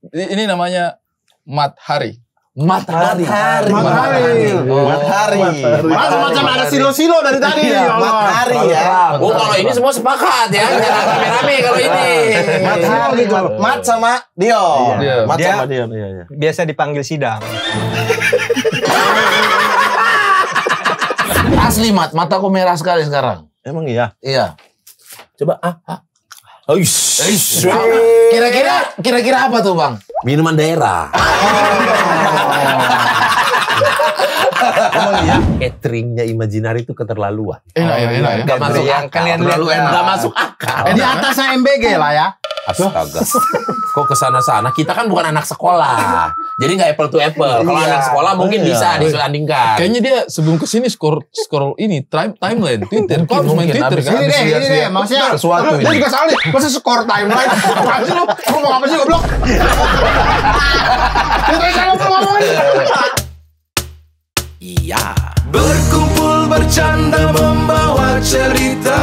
Ini namanya Matahari. Matahari. Macam ada silo-silo dari tadi. Matahari ya. Oh, kalau ini semua sepakat ya. Jangan rame-rame kalau ini. Matahari gitu. Mat sama Dio. Mat sama Dio. Iya. Biasa dipanggil sidang. Asli, mataku merah sekali sekarang. Emang iya? Iya. Coba Kira-kira apa tuh, Bang? minuman daerah. Emang iya? Cateringnya Imaginary itu keterlaluan. Enak ya. Gak masuk yang akal. kalian Terlalu lihat. enak. Gak masuk akal. Di atasnya MBG lah ya. Astaga. Kok kesana-sana? Kita kan bukan anak sekolah. Jadi nggak apple to apple. Kalau anak sekolah mungkin bisa disandingkan. Kayaknya dia sebelum kesini scroll ini timeline Twitter. Kok harus main Twitter kan? Ini deh, maksudnya sesuatu dia ini. juga salah nih. Masa skor timeline? Apaan sih lu? Lu mau apa sih goblok? Kita salah ngomong. Iya. Berkumpul bercanda membawa cerita,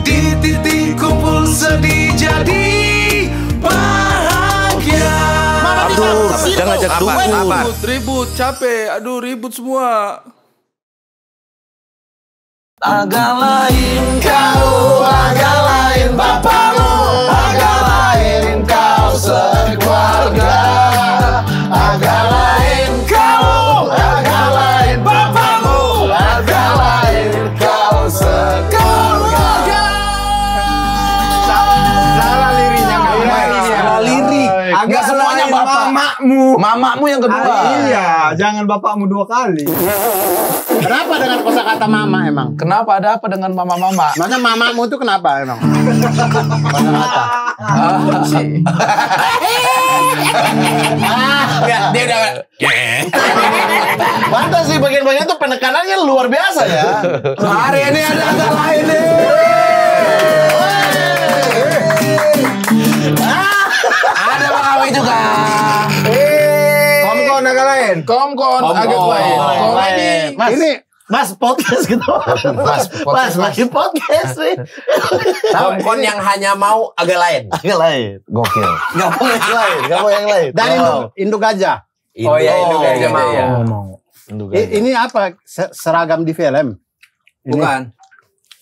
di titik kumpul sedih jadi bahagia. Aduh, jangan ngajak Ribut, capek. Aduh, ribut semua. Agak lain kau, agak lain bapakmu, agak lain kau sekeluarga. Agak lain kau, agak lain bapakmu, agak lain kau sekeluarga. Salah liriknya. Salah lirik. Agak semuanya bapak. Mamamu yang kedua. Iya, jangan bapakmu 2 kali. Kenapa dengan kosakata mama emang? Kenapa ada apa dengan mama-mama? Maksudnya mamamu itu kenapa emang? Kosakata. Dia udah. Pantas sih bagian-bagian itu penekanannya luar biasa ya. Hari ini ada agak lain nih. Ada Bang Awi juga. Komkon agak lain. Komkon agak lain. Ini Mas podcast gitu. Mas lagi podcast nih. Komkon yang hanya mau agak lain. Agak lain. Gokil. Gak mau yang lain. dari induk gajah. Oh ya, itu aja mau. Ini apa? Seragam di film? Bukan.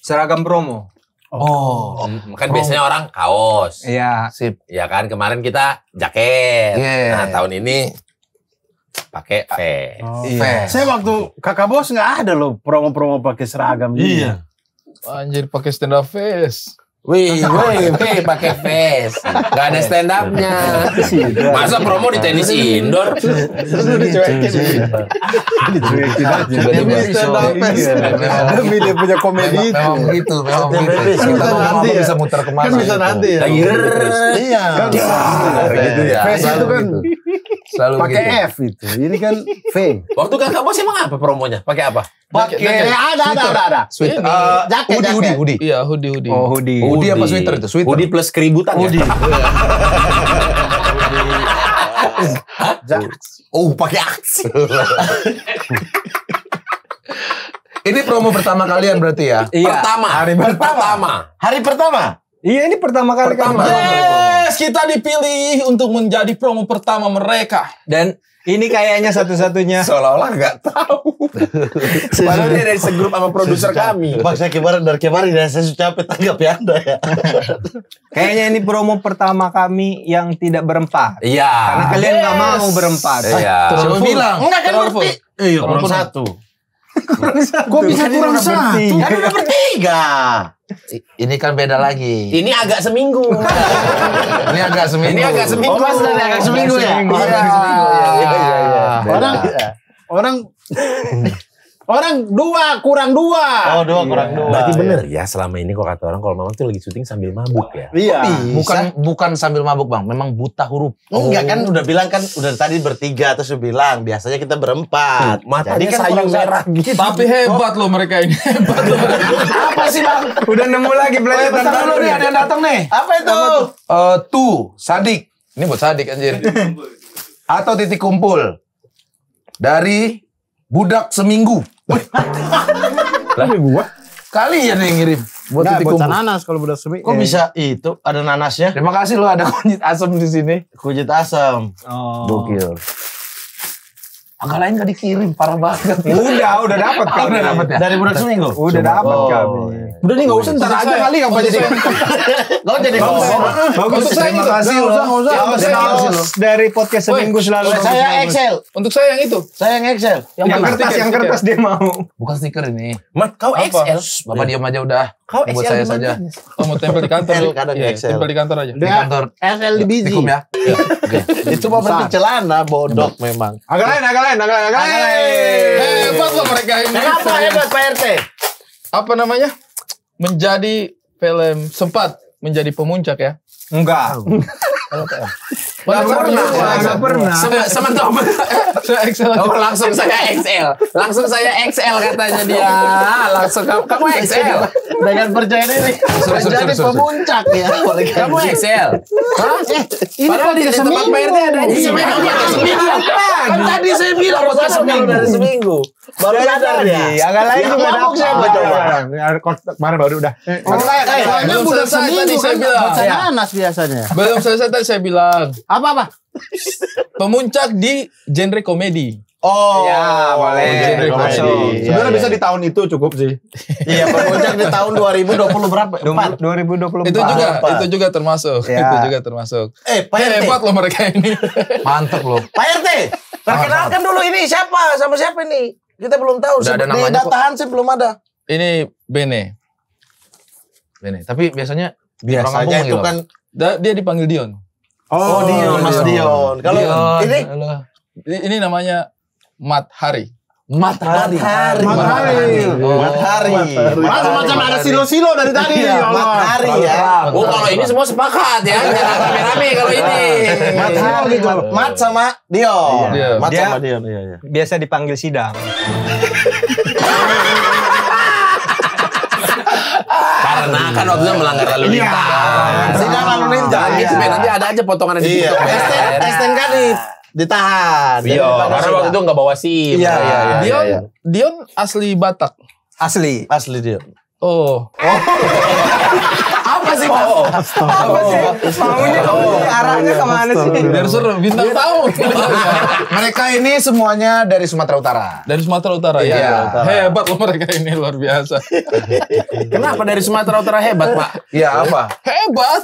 Seragam promo. Oh, kan biasanya orang kaos. Iya. Sip. Ya kan, kemarin kita jaket. Nah, tahun ini pakai vest. Saya waktu kakak bos nggak ada loh promo-promo pakai seragam. Iya. Anjir, pakai stand up face. Wih, pakai vest. Gak ada stand up-nya. Masa promo di tenis indoor? Terus lu dicuekin. Dicuekin aja. Demi stand up face. Demi dia punya komedi. Memang begitu. Kita Kita bisa muter kemana. Kan bisa nanti ya. Iya. Gitu ya. Face itu kan Selalu pakai gitu. F itu. Ini kan V. Waktu kakak bos emang apa promonya? Pakai apa? Ada. Sweater. Jaket. Hoodie. Iya, hoodie. Oh, hoodie. Hoodie apa sweater itu? Sweater. Hoodie plus keributan ya? Oh, pakai aksi. Ini promo pertama kalian berarti ya? Iya. Hari pertama. Hari pertama. Iya, ini pertama kali kami. Yes, kita dipilih untuk menjadi promo pertama mereka. Dan ini kayaknya satu-satunya. Seolah-olah nggak tahu. Padahal dia dari segrup sama produser kami. Bang, saya kemarin saya sudah capek tanggapi Anda ya. Kayaknya ini promo pertama kami yang tidak berempat. Iya. Karena kalian nggak mau berempat. Iya. Siapa bilang? Enggak kan Terlalu full. Iya, kurang satu. Kok bisa kurang satu? Kan udah bertiga. Ini kan beda lagi. Ini agak seminggu. Ini agak seminggu. Ini agak seminggu. Oh, Mas dari agak seminggu ya? Orang 2 kurang 2. Oh, 2 kurang 2. Berarti bener ya selama ini kok kata orang kalau memang tuh lagi syuting sambil mabuk ya. Iya. Bukan sambil mabuk, Bang. Memang buta huruf. Enggak kan udah bilang kan udah tadi bertiga terus bilang biasanya kita berempat. Matanya Jadi kan sayu kurang merah satu. gitu. Tapi hebat loh mereka ini. Hebat loh. Apa sih Bang? Udah nemu lagi belajar Bentar dulu nih, ada yang datang nih. Apa itu? Tuh, Sadik. Ini buat Sadik anjir. Atau titik kumpul. Dari budak seminggu. Tapi gua Kalian yang ngirim. Buat Enggak, titik buat kumpul. nanas kalau budak semik. Kok bisa itu ada nanasnya? Terima kasih lo ada kunyit asam di sini. Kujit asam. Oh. Gokil. Agak lain gak dikirim, parah banget. Udah dapat kami. Udah dapat ya. Dari budak seminggu. Udah dapat Oh, kami. iya. Udah nih enggak usah ntar aja kali yang jadi. Kau jadi ngomong. Bagus, Untuk saya terima itu. kasih Nggak loh. usah, nggak usah. Ya, Untuk saya dari- nggak usah. dari podcast seminggu selalu. Saya Excel. Untuk saya yang itu. Saya yang Excel. Yang kertas dia mau. Bukan stiker ini. Mat, kau Apa? XL. Shh, Bapak diam aja udah. Kau Buat XL saya gimana? saja. Oh, mau tempel di kantor. Excel, yuk. kadang Iya, Excel. tempel di kantor aja. Di kantor. SL di biji. Tikum ya. Iya. Oke. Itu mah penting celana bodok memang. Agak lain. Hebat loh mereka ini. Kenapa hebat Pak RT? Apa namanya? Menjadi film sempat menjadi pemuncak ya. Enggak. Nggak pernah. Sama teman. Saya Excel aja. Oh, langsung saya XL. Langsung saya XL katanya dia. Langsung kamu XL. Dengan percaya diri menjadi Suruh. pemuncak ya. Kamu XL. Hah? Padahal di tempat Pak RT ada di seminggu. Kan tadi saya bilang masa seminggu dari seminggu. Baru sadar dia. Agak lain Yang juga ngomong dapat. siapa coba? Kemarin baru udah. Belum Belum budak selesai tadi seminggu saya kan bilang. baca nanas biasanya. Belum selesai tadi saya bilang. Apa? Pemuncak di genre komedi. Oh, Ya, boleh. genre komedi. Masuk. Iya, Sebenarnya iya. bisa di tahun itu cukup sih. Iya, pemuncak di tahun 2020 berapa? 2024. Itu juga termasuk. Ya. Itu juga termasuk. Pak RT. Hebat loh mereka ini. Mantap loh. Pak RT, perkenalkan dulu ini siapa? Sama siapa ini? Kita belum tahu. Udah ada Di namanya kok. data Hansip belum ada. Ini Bene. Tapi biasanya Biasanya itu kan dia dipanggil Dion. Oh, Dion, Mas Dion. Kalau ini Ini namanya Mat Hari. Matahari. Matahari. Matahari. Mas macam ada silo-silo dari tadi. Iya, Ya Allah. Matahari ya. Oh, kalau ini semua sepakat ya. Jangan rame-rame kalau ini. Matahari. Mat sama Dion. Iya. Mat Dia- sama Dion. Iya, iya. Biasa dipanggil sidang. Karena kan waktu itu melanggar lalu lintas. Sidang lalu lintas. Jangan gitu, Ben. Nanti ada aja potongan yang Iya. ditutup. STNK ditahan. Iya, karena waktu itu nggak bawa SIM. Iya, iya, iya. Dion asli Batak. Asli. Asli Dion. Oh. Apa sih, Pak? Apa sih? Maunya arahnya kemana sih? Biar seru bintang tamu. Mereka ini semuanya dari Sumatera Utara. Dari Sumatera Utara ya. Iya. Hebat loh mereka ini luar biasa. Kenapa dari Sumatera Utara hebat, Pak? Iya apa? Hebat.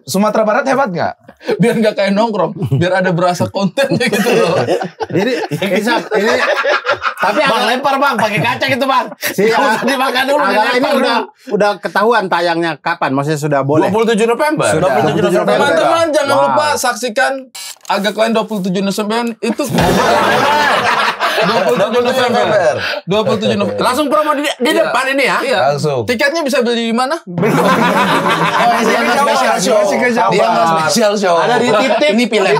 Sumatera Barat hebat nggak? Biar nggak kayak nongkrong, biar ada berasa kontennya gitu loh. Jadi ini Tapi agak lempar bang, pakai kaca gitu bang. Usah dimakan dulu. agak ini dilempar udah ketahuan tayangnya kapan? Maksudnya sudah boleh? 27 November. 27 November. Teman-teman jangan Wow. lupa saksikan Agak Lain 27 November itu 27 November. 27 November. Langsung promo di depan ini ya. Iya. Langsung. Tiketnya bisa beli di mana? Spesial show. Dia nggak special show. Ada di tip-tip. Ini pilem.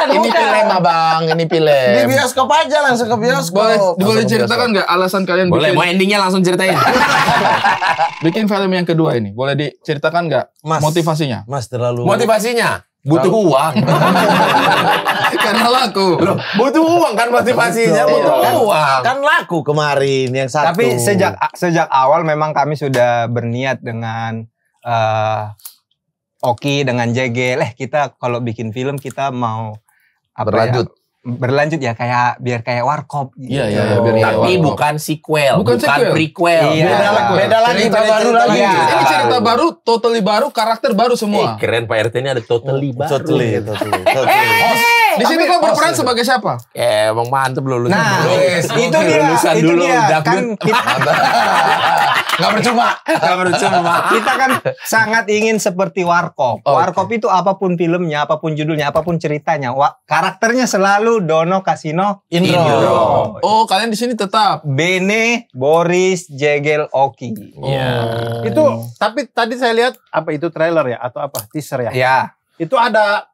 Ini pilem abang. Ini Di pilem. bioskop aja langsung ke bioskop. Boleh ceritakan nggak alasan kalian Boleh, mau bikin, endingnya langsung ceritain. bikin film yang kedua ini? Boleh diceritakan nggak Mas. motivasinya? Mas terlalu. Motivasinya butuh uang. Karena laku. Loh, butuh uang kan motivasinya, butuh uang. Kan laku kemarin yang satu. Tapi sejak awal memang kami sudah berniat dengan Oki dengan Jegel. Kita kalau bikin film kita mau apa Berlanjut. berlanjut ya kayak biar kayak Warkop. Iya, iya, iya, biar kayak Tapi Warkop. bukan sequel, Bukan sequel. prequel. Iya. beda lagi, Cerita beda baru cerita lagi. Iya. Ini cerita baru, totally baru, karakter baru Eh, semua. keren Pak RT ini ada totally baru. Totally. Di sini kau berperan sebagai siapa? Emang mantep loh lulusan Nah, dulu. itu dia, Lulusan itu dulu, dia. dangdut. Kan kita, Nggak percuma. Gak percuma. kita kan sangat ingin seperti Warkop. Oh, Warkop itu apapun filmnya, apapun judulnya, apapun ceritanya, karakternya selalu Dono, Kasino, Indro. Oh, kalian di sini tetap. Bene, Boris, Jegel, Oki. Iya. Itu tapi tadi saya lihat apa itu trailer ya atau apa teaser ya? Ya, Itu ada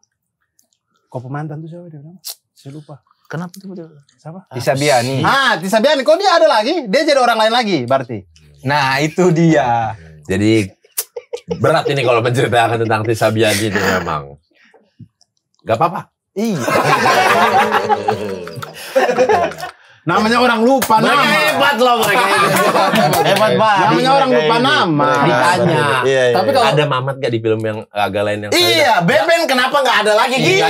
kok pemantan tuh siapa dia bilang? Saya lupa. Kenapa tuh? Siapa? Tisa Biani. Ah, Tisa Biani. Kok dia ada lagi? Dia jadi orang lain lagi berarti. Nah, itu dia. Jadi berat ini kalau menceritakan tentang Tisa Biani itu memang. Gak apa-apa. Iya. Namanya orang lupa Mereka nama. hebat loh mereka. Hebat banget. Namanya orang lupa nama. Ditanya. Iya. Tapi kalau- ada Mamat gak di film yang agak lain yang Iya, Beben kenapa nggak ada lagi gitu?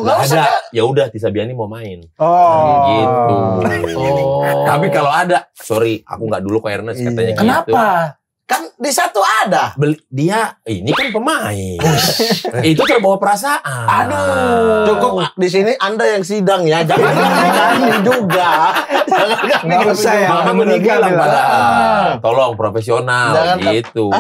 Nggak ada. Ya udah, Tisa Biani mau main. Oh. Gitu. Oh. Tapi kalau ada, sorry, aku nggak dulu ke Ernest katanya gitu. Kenapa? Kan di satu ada. Dia ini kan pemain. Itu terbawa perasaan. Aduh. Cukup di sini Anda yang sidang ya. Jangan kami juga. Jangan kami Nggak usah ya. Mama meninggal bilang lah. pada, tolong profesional Jangan gitu.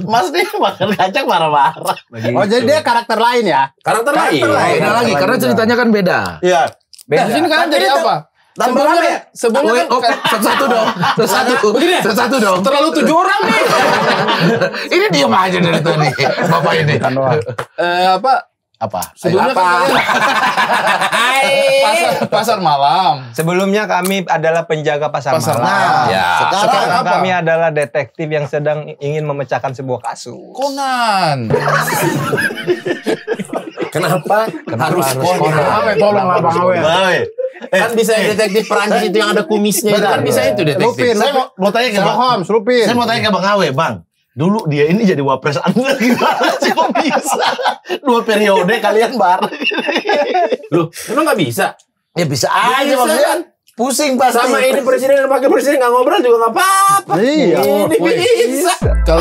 Mas nih makan kacang marah-marah. Oh, jadi dia karakter lain ya? Karakter lain. Beda lagi karena ceritanya kan beda. Iya. Di sini kan jadi apa? Tambah Sebelumnya rame. kan, sebelumnya kan satu dong, satu dong. Terlalu 7 orang nih. Ini diam aja dari tadi, bapak ini. Apa? Sebelumnya kan pasar malam. Sebelumnya kami adalah penjaga pasar Pasar malam. malam. Ya. Sekarang apa? Kami adalah detektif yang sedang ingin memecahkan sebuah kasus. Conan. Kenapa harus Conan? Tolonglah Bang Awe. Baik. Kan bisa detektif Perancis itu yang ada kumisnya itu kan bisa itu detektif. Lupin. Saya mau tanya ke Sherlock Bang. Holmes, Lupin. Saya mau tanya ke Bang Awe, Bang. Dulu dia ini jadi wapres Anda gimana sih kok bisa? 2 periode kalian bareng. Loh, emang nggak bisa? Ya bisa aja Bisa maksudnya. kan? Pusing pasti. Sama ini presiden dan wakil presiden nggak ngobrol juga nggak apa-apa. Iya. Ini bisa. Kalau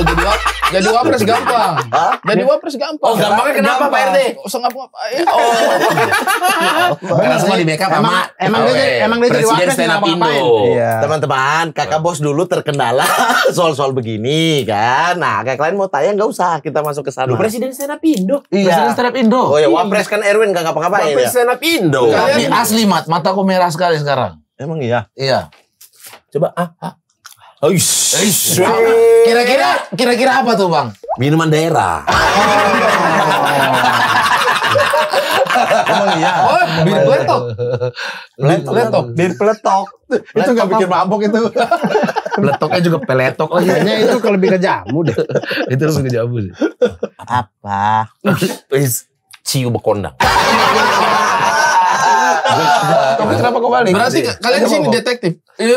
jadi wapres gampang. Hah? Jadi wapres gampang. Oh, gampangnya kenapa Pak RT? Usah ngapa-ngapain. Karena semua di backup sama emang dia jadi presiden wapres stand up nggak Indo. ngapain. Iya. Teman-teman, kakak bos dulu terkendala soal-soal begini kan. Nah, kayak kalian mau tanya nggak usah kita masuk ke sana. Lu presiden stand up Indo. Iya. stand up Indo. Oh ya, wapres kan Erwin nggak ngapa-ngapain Wapres ya. stand up Indo. Tapi asli mat, mataku merah sekali sekarang. Emang iya. Iya. Coba Kira-kira apa tuh, Bang? minuman daerah. Emang iya. Oh, bir peletok. Peletok. Bir peletok. Itu nggak bikin mabok itu. Peletoknya juga peletok lagi. Kayaknya itu lebih ke jamu deh. Itu lebih kejabu sih. Apa? Wis ciu bekondang. Tapi kenapa kau balik? Berarti kalian di sini detektif.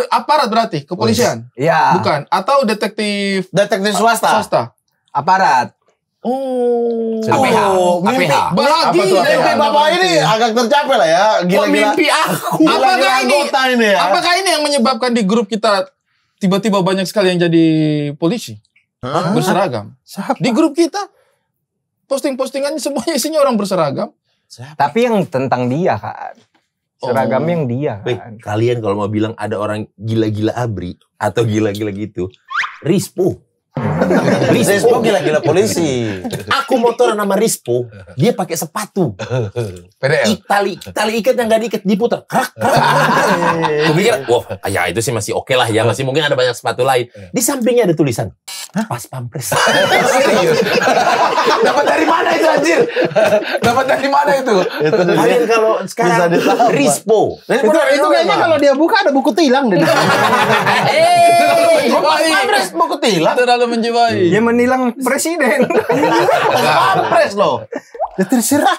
Aparat berarti, kepolisian. Iya. Bukan, atau detektif Detektif swasta. swasta. Aparat. Oh. APH. mimpi. APH. Bahagia. Mimpi Bapak ini agak tercapai lah ya. Gila-gila. Mimpi aku. Gila-gila Apakah ini? anggota ini ya. Apakah ini yang menyebabkan di grup kita tiba-tiba banyak sekali yang jadi polisi? Berseragam. Di grup kita posting-postingannya semuanya isinya orang berseragam. Tapi yang tentang dia kan. Seragamnya yang dia Wih, kan. kalian kalau mau bilang ada orang gila-gila abri atau gila-gila gitu, Rispo. Rispo gila-gila polisi. Aku motor nama Rispo, dia pakai sepatu. PDL. Tali ikat yang gak diikat diputar. Krak, krak. Aku pikir, wah, ya itu sih masih oke lah ya, masih mungkin ada banyak sepatu lain. Di sampingnya ada tulisan, pas pampres. Dapat dari mana itu anjir? Dapat dari mana itu? Kalian kalau sekarang Rispo. Itu kayaknya kalau dia buka ada buku tilang deh. Pampres buku tilang. Terlalu menjiwai. Dia menilang presiden. Pampres loh. Ya terserah.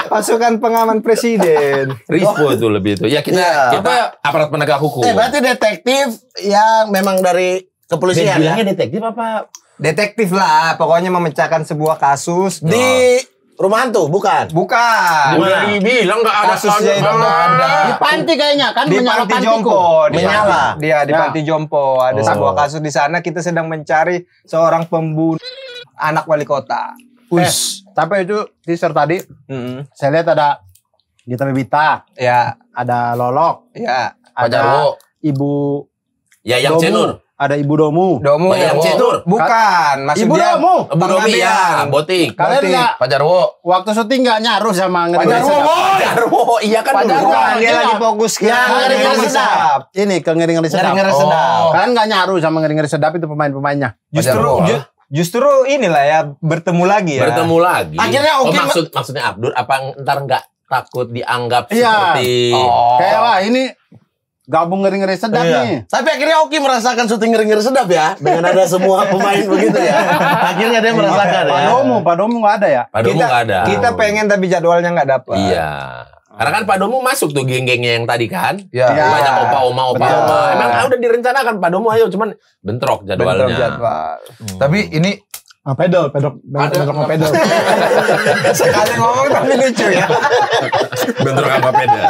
Pasukan pengaman presiden. Rispo itu lebih itu. Ya kita aparat penegak hukum. Berarti detektif yang memang dari kepolisian ya. Bilangnya detektif apa? Detektif lah, pokoknya memecahkan sebuah kasus Di rumah hantu, bukan? bukan. Udah dibilang nggak ada Kasusnya itu nggak ada. Di panti kayaknya kan Di menyala Panti pantiku. Jompo, Menyala. Dia di Ya. Panti Jompo ada sebuah kasus di sana. Kita sedang mencari seorang pembunuh anak wali kota. Tapi itu teaser tadi saya lihat ada Gita Bebita, Ya, ada Lolok, ya. ada Ibu Ya yang Domu, Cenur. ada Ibu Domu. Domu. Bayang Cenur. Bukan, maksud Ibu dia. Domu. Bu Domi ya, Botik. Kalian Berarti nggak Pajarwo. waktu syuting nggak nyaru sama ngeri Pajarwo, sedap? Jarwo, iya kan dulu. Pajarwo. Bukan, dia Iya. lagi fokus ke Ya, ngeri-ngeri ngeri sedap. Ini ke ngeri-ngeri sedap. Ngeri-ngeri sedap. Kalian nggak nyaru sama ngeri-ngeri sedap itu pemain-pemainnya. Justru inilah ya bertemu lagi ya. Bertemu lagi. Akhirnya oke, maksudnya Abdur apa ntar nggak takut dianggap Iya. seperti Kayak wah ini gabung ngeri-ngeri sedap nih. Tapi akhirnya Oki merasakan syuting ngeri-ngeri sedap ya, dengan ada semua pemain begitu ya. Akhirnya dia merasakan ya. Pak Domu nggak ada ya? Pak Domu nggak ada. Kita pengen tapi jadwalnya nggak dapat. Iya. Karena kan Pak Domu masuk tuh geng-gengnya yang tadi kan. Ya. Banyak opa-oma. Emang udah direncanakan Pak Domu ayo, cuman bentrok jadwalnya. Tapi ini Pedal. Sekali ngomong tapi lucu ya. Bentrok apa pedal?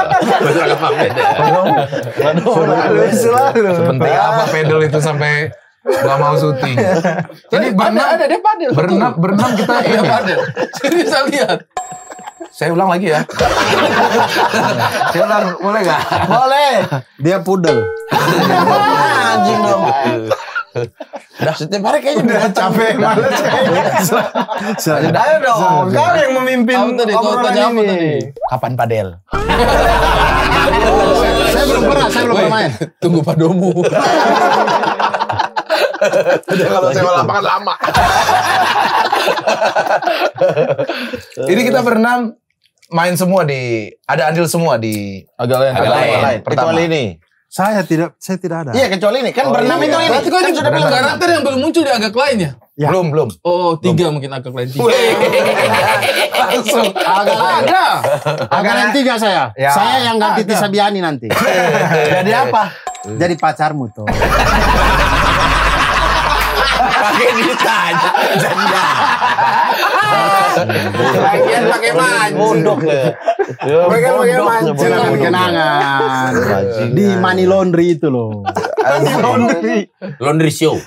Selalu. sepenting apa pedal itu sampai nggak mau syuting. Ini Ada dia padel. berenam kita Iya padel. Jadi bisa lihat. Saya ulang lagi ya. Saya ulang, boleh nggak? Boleh. Dia pudel. Anjing dong. Setiap hari kayaknya udah capek males kayaknya. Ayo dong, kau yang memimpin Apa tadi? Kau obrolan tanya apa ini. tadi? Kapan padel? Saya belum pernah main. Tunggu Pak Domu. Kalau sewa lapangan lama. Ini kita berenam main semua ada andil semua di Agak lain. Pertama. Kecuali ini. Saya tidak ada. Iya kecuali ini kan berenam itu ini. Berarti kau ini Kan sudah belum bilang karakter yang belum muncul di agak lain ya? Ya. Belum. Oh, 3 mungkin agak lain 3. Langsung. Ada. Agak nanti gak saya? Ya. Saya yang ganti Tisa Biani nanti. Jadi apa? Jadi pacarmu tuh. Pakai ditanya. Lagian pakai maju. Bodoh ya. Pakai maju. Kenangan. Di money laundry itu loh. Laundry show.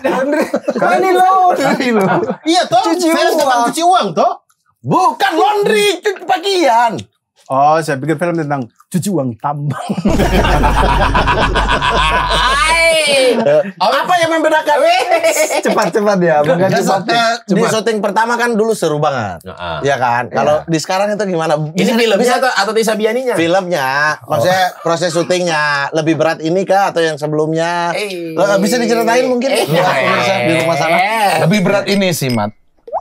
Money laundry lo. Iya toh. Cuci Film tentang uang. cuci uang toh. Bukan laundry, cuci pakaian. Oh, saya pikir film tentang cuci uang tambang. Apa yang membedakan? Cepat-cepat ya. Bukan cepat. Di syuting pertama kan dulu seru banget. Heeh. Iya kan? Kalau di sekarang itu gimana? Ini filmnya atau Tisa Bianinya? Filmnya, maksudnya proses syutingnya lebih berat ini kah atau yang sebelumnya? Bisa diceritain mungkin? Pemirsa di rumah sana. Lebih berat ini sih, Mat.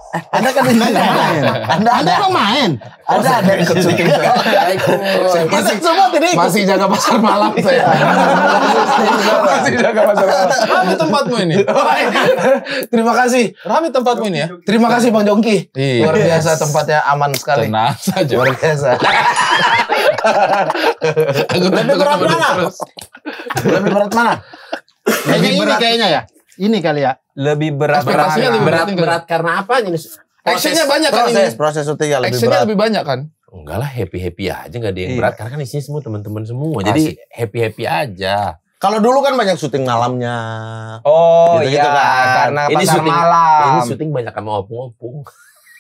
Anda kan di sana main. Anda Kok main? ada ikut syuting. Kita semua tadi ikut. Masih jaga pasar malam saya. Masih jaga pasar malam. Rame tempatmu ini. Terima kasih. Rame tempatmu ini ya. Terima kasih Bang Jongki. Iya. Luar biasa tempatnya aman sekali. Tenang saja. Luar biasa. Lebih berat mana? Lebih berat mana? Kayaknya ini kayaknya ya. Ini kali ya. Lebih berat. Ekspektasinya lebih Berat karena apa ini? Actionnya banyak kan ini. Proses syutingnya lebih Actionnya berat. lebih banyak kan. Enggak lah, happy aja, nggak ada yang Iya. berat karena kan isinya semua teman-teman semua. Jadi happy aja. Kalau dulu kan banyak syuting malamnya. Oh Gitu-gitu iya, kan. karena Ini pasar syuting malam. Ini syuting banyak sama opung-opung.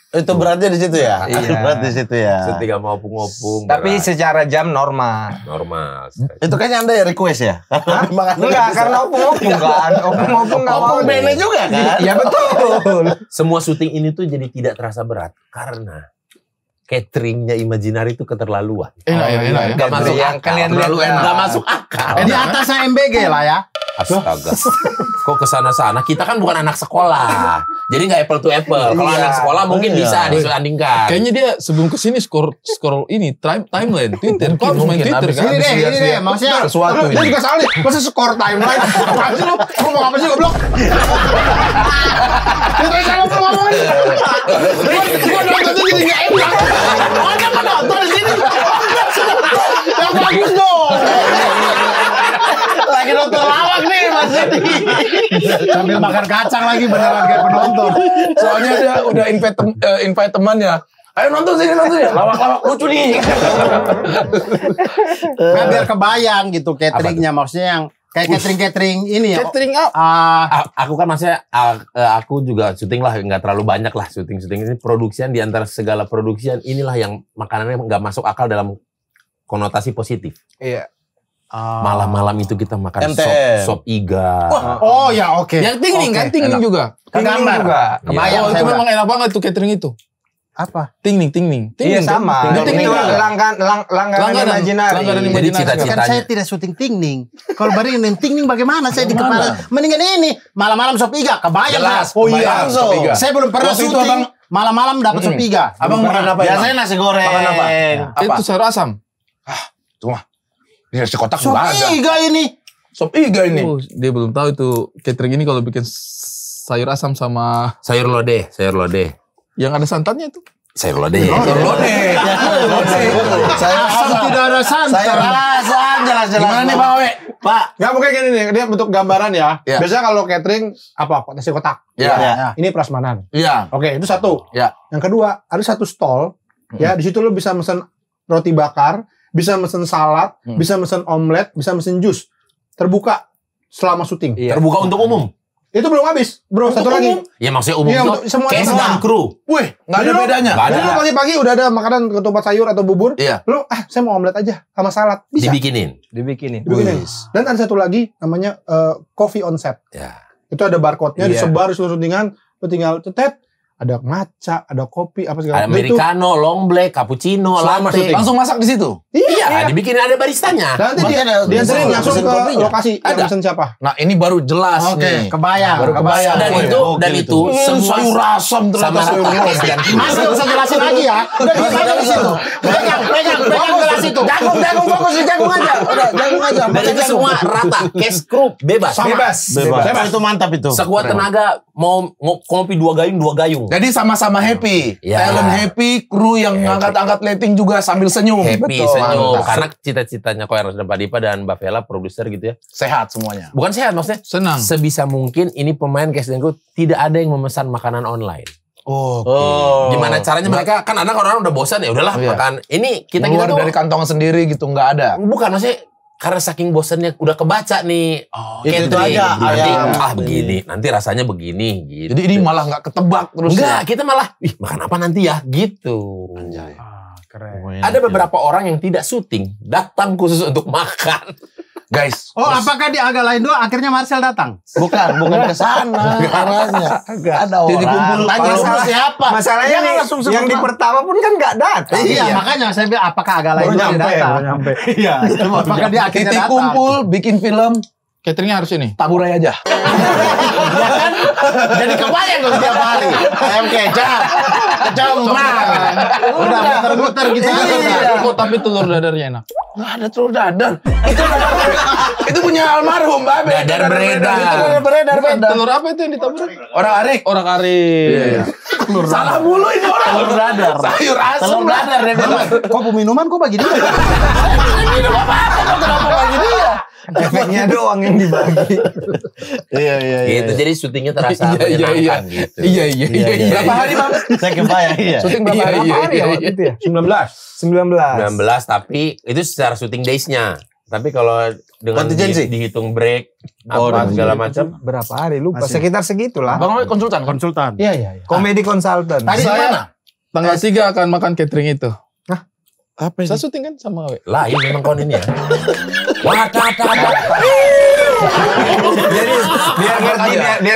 Itu beratnya di situ ya. Iya. Berat di situ ya. Syuting sama opung-opung. Tapi berat. secara jam normal. normal. Itu kayaknya Anda ya request ya? Enggak, karena opung-opung kan. Opung-opung nggak mau. Opung Bene juga kan? Iya betul. Semua syuting ini tuh jadi tidak terasa berat karena cateringnya Imaginary itu keterlaluan. Enak ya. Gak masuk Yang akal. kalian lihat Terlalu ya. enak. Gak masuk akal. Di atasnya MBG lah ya. Astaga. Kok kesana-sana? Kita kan bukan anak sekolah. Jadi nggak apple to apple. Kalau Iya. anak sekolah mungkin bisa disandingkan. Kayaknya dia sebelum kesini scroll ini timeline Twitter. Kau harus main Twitter kan? Ini deh, maksudnya Sesuatu dia ini. juga salah nih. Masa skor timeline? Apaan sih lu? Lu mau apa sih goblok? Kita sama ngomong ini. Gua nonton tuh jadi enggak enak. Ada penonton di sini. Yang bagus dong. Lagi nonton lawak nih Mas Didi. Sambil makan kacang lagi beneran kayak penonton. Soalnya dia udah invite temannya. Ayo nonton sini. Lawak-lawak lucu nih. Nah, biar kebayang gitu cateringnya, maksudnya yang kayak catering ini ya. Catering up. Aku kan maksudnya aku juga syuting lah, nggak terlalu banyak lah syuting ini produksian, di antara segala produksian inilah yang makanannya nggak masuk akal dalam konotasi positif. Iya. Malam-malam itu kita makan MTM. sop iga. Oh ya oke. Yang tingning kan, tingning juga. Kegambar juga. Kebayang Oh, saya itu udah. memang enak banget tuh catering itu. Apa? Tingning. Iya sama. Tingning Itu juga. langganan Imaginary. Langganan Jadi Imaginary. cita-cita Kan saya tidak syuting tingning. Kalau bareng dengan tingning bagaimana saya di kepala? Mendingan ini malam-malam sop iga. Kebayang Jelas, Pak? Oh iya. kebayang, sop iga. Saya belum pernah Waktu itu syuting abang- malam-malam dapat sop iga. Abang makan apa? Biasanya nasi goreng. Makan apa? Itu sayur asam. Di nasi kotak Sop juga ada. iga ini. Sop iga ini. Dia belum tahu itu catering ini kalau bikin sayur asam sama Sayur lodeh. yang ada santannya itu. Sayur lodeh. Sayur lodeh. Sayur asam Tidak ada santan. Sayur asam jelas-jelas. Gimana nih Pak Awe? Pak? Nggak mungkin gini nih, dia bentuk gambaran ya. Ya. Biasanya kalau catering apa? Nasi kotak. Iya. Ini prasmanan. Iya. Oke, itu satu. Ya. Yang kedua, ada satu stall. Ya, di situ lo bisa mesen roti bakar, bisa mesen salad, bisa mesen omelet, bisa mesen jus. Terbuka selama syuting. Terbuka untuk umum. Itu belum habis, bro. Satu lagi. Ya maksudnya umum Iya, itu untuk semua cast semua. dan kru. Wih, nggak ada bedanya. Nggak ada. Jadi lo pagi-pagi udah ada makanan ketupat sayur atau bubur. Iya. Lo, saya mau omelet aja sama salad. Bisa. Dibikinin. Dibikinin. Dibikinin. Dan ada satu lagi namanya coffee on set. Ya. Itu ada barcode-nya Iya. disebar di seluruh syutingan. Lo tinggal cetet. Ada matcha, ada kopi, apa segala Ada macam. Itu americano, long black, cappuccino, Selama latte. syuting. Langsung masak di situ. Iya, dibikinin ada baristanya. nanti dia Makanya sering bisa langsung pesen ke kopinya. lokasi yang Ada. pesen siapa. Nah, ini baru jelas nih. kebayang. Baru kebayang. Dan itu semua sayur asam sama ternyata sayur cast dan kru. Masih usah jelasin lagi ya. Udah kita di situ. Pegang gelas itu. Jagung fokus di jagung aja. Udah, jagung aja. Dan itu semua rata, cast kru bebas. Bebas. Itu mantap itu. Sekuat tenaga mau ngopi 2 gayung. Jadi sama-sama happy. Ya. Talent happy, kru yang ngangkat-angkat lighting juga sambil senyum. Happy, Betul. senyum. Mantap. Karena cita-citanya Koeros dan Pak Dipa dan Mbak Vela, produser gitu ya. Sehat semuanya. Bukan sehat maksudnya. Senang. Sebisa mungkin ini pemain cast dan kru tidak ada yang memesan makanan online. Oh. Gimana caranya mereka, kan ada orang udah bosan ya udahlah Iya. makan. Ini kita Keluar tuh dari kantong sendiri gitu, nggak ada. bukan maksudnya karena saking bosannya udah kebaca nih. Oh, itu catering. aja, Nanti ayam. begini, nanti rasanya begini gitu. Jadi ini malah nggak ketebak terus. enggak, ya. kita malah makan apa nanti ya gitu. Keren. Ada beberapa orang yang tidak syuting, datang khusus untuk makan. Guys, Oh, apakah di agak lain doang akhirnya Marcel datang? Bukan ke sana arahnya. Ada Jadi orang. kumpul. Tanya Kalau sama siapa? Masalahnya Jangan nih, langsung sebut yang di nama. pertama pun kan nggak datang. Iya, makanya saya bilang apakah agak lain doang yang datang? Iya. Apakah dia akhirnya titik datang? kumpul, bikin film, Cateringnya harus ini. taburai aja. Jadi kebayang dong setiap hari. Ayam kecap. Kecombrang. Udah muter-muter gitu. Iya. Oh, tapi telur dadarnya enak. Nggak ada telur dadar. Itu punya almarhum, Mbak Be. Dadar beredar. Itu beredar. Telur apa itu yang ditabur? Orang arik. Orang kari. Salah mulu ini orang. Telur dadar. Sayur asam. Telur dadar dia bilang. Kok minuman kok bagi dia? Kenapa bagi dia? Efeknya doang yang dibagi. Iya. Gitu. Jadi syutingnya terasa Iya. menyenangkan gitu. Iya. Berapa hari, Bang? Saya kebayang, iya. Syuting berapa hari? Hari ya waktu itu ya? 19. 19 tapi itu secara syuting days-nya. Tapi kalau dengan Contingency? dihitung break apa segala macam, Berapa hari lupa? Sekitar segitulah. Bang Awe konsultan. Konsultan. Iya. Komedi konsultan. Tadi Saya Tanggal 3 akan makan catering itu. Apa Saya syuting kan sama Awe. lain memang kon ini ya. Wah, Jadi biar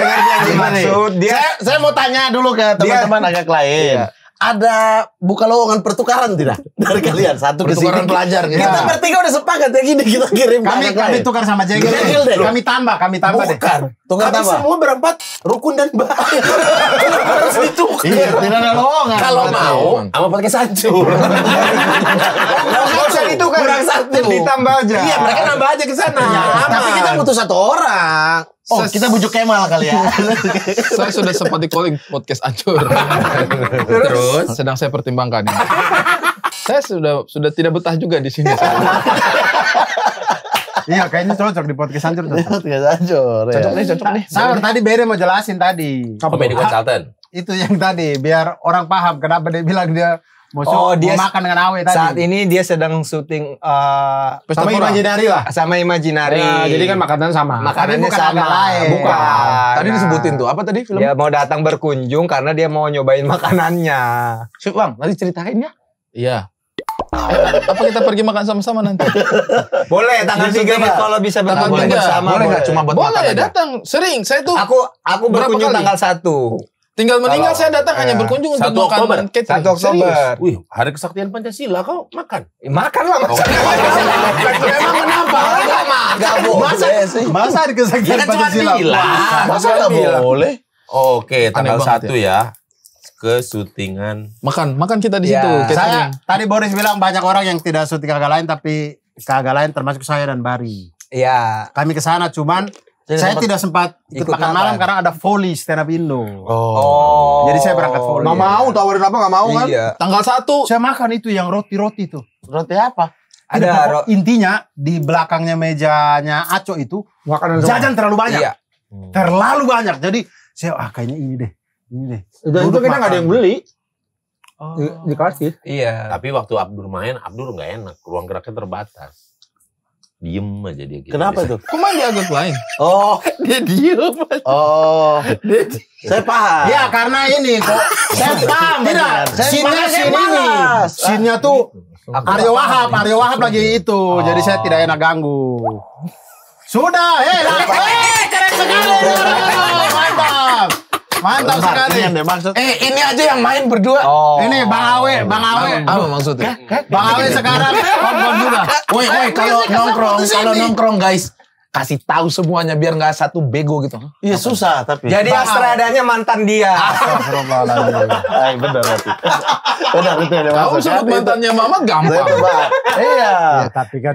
ngerti yang dimaksud. Dia Saya mau tanya dulu ke teman-teman agak lain. Ada buka lowongan pertukaran tidak dari kalian satu ke sini? Pertukaran pelajar gitu. Kita bertiga udah sepakat ya gini kita kirim ke kami agak lain. tukar sama Jegel. Jegel deh. Kami tambah deh. Bukan. Tukar Kami tambah. semua berempat rukun dan baik. Harus ditukar. Iya, tidak ada lowongan. Kalau mau sama pakai sancur. nggak usah ditukar. Kurang satu. Ditambah aja. Iya, mereka nambah aja ke sana. Tapi kita butuh satu orang. Oh, kita bujuk Kemal kali ya. Saya sudah sempat di calling podcast Ancur. Terus Sedang saya pertimbangkan. Saya sudah tidak betah juga di sini. Iya, kayaknya cocok di podcast Hancur. Tiga hancur. Cocok nih. Sabar, tadi Bere mau jelasin tadi. komedi konsultan. Itu yang tadi, biar orang paham kenapa dia bilang dia mau dia makan dengan Awe tadi. Saat ini dia sedang syuting sama Imaginary lah. sama Imaginary. Ya, jadi kan makanan sama. Makanannya Tapi bukan sama. agak lain. Bukan. Tadi disebutin tuh. Apa tadi film? Dia mau datang berkunjung karena dia mau nyobain makanannya. Sip, Bang. Nanti ceritain ya. Iya. Apa kita pergi makan sama-sama nanti? Boleh tanggal 3 kalau bisa Tanggal berkunjung 3. bersama. Boleh nggak cuma buat makan Boleh aja? datang. Sering. Saya tuh Aku Berapa berkunjung kali? tanggal 1. tinggal meninggal saya datang hanya berkunjung 1 untuk Oktober. makan catering. 1 Oktober. Serius. Wih, hari kesaktian Pancasila kau makan. Makan lah Mas. Emang kenapa? Gak boleh sih. Masa di Ya kesakitan kan cuma bilang. Masa gak boleh? Oke, tanggal banget 1 ya. Ke syutingan. Makan kita di Ya, situ. Saya Catering. tadi Boris bilang banyak orang yang tidak syuting kagak lain tapi kagak lain termasuk saya dan Bari. Iya. Kami ke sana cuman saya tidak sempat ikut makan malam karena ada volley stand up Indo. Oh. Jadi saya berangkat volley. Nggak mau, tawarin apa nggak mau kan? Iya. Tanggal 1. Saya makan itu yang roti-roti tuh. Roti apa? Ada intinya di belakangnya mejanya Aco itu Makanan semua. jajan terlalu banyak. Iya. Terlalu banyak. Jadi saya kayaknya ini deh. Dan itu kita nggak ada yang beli. Oh. Dikasih. Iya. Tapi waktu Abdur main, Abdur nggak enak. Ruang geraknya terbatas. Diem aja dia gitu. Kenapa itu? Kok main di agak lain? Oh, Dia diem. oh. Saya paham. Ya karena ini kok saya paham tidak. Scene-nya scene ini. Scene-nya tuh Aryo Wahab lagi itu. Jadi saya tidak enak ganggu. Sudah, keren sekali. Mantap. Mantap sekali. Yang dia maksud. Ini aja yang main berdua. Oh. Ini Bang Awe. Apa maksudnya? Bang Awe sekarang kompon juga. Woi, kalau nongkrong guys, kasih tahu semuanya biar nggak satu bego gitu. Iya susah tapi. Jadi Astradanya mantan dia. Ay, benar berarti. Benar itu yang dia Kamu maksud. sebut mantannya Mama Saya gampang. tebak. Iya. Tapi kan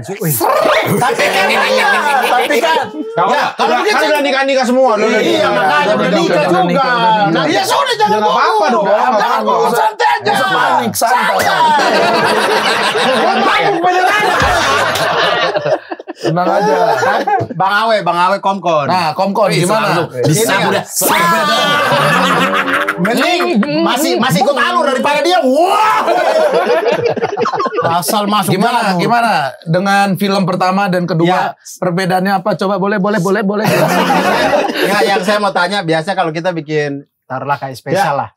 Kalau begitu udah nikah semua. Iya, makanya udah nikah juga. Nah, iya sudah jangan apa-apa dong. Jangan bohong, santai aja. Panik santai. Tenang aja. Bang Awe Komkon. Nah, Komkon gimana? Bisa Ini udah. Mending masih ikut alur daripada dia. Wah. Asal masuk jamur. Gimana dengan film pertama dan kedua? Perbedaannya apa? Coba boleh. Ya, yang saya mau tanya, biasa kalau kita bikin taruhlah kayak spesial lah.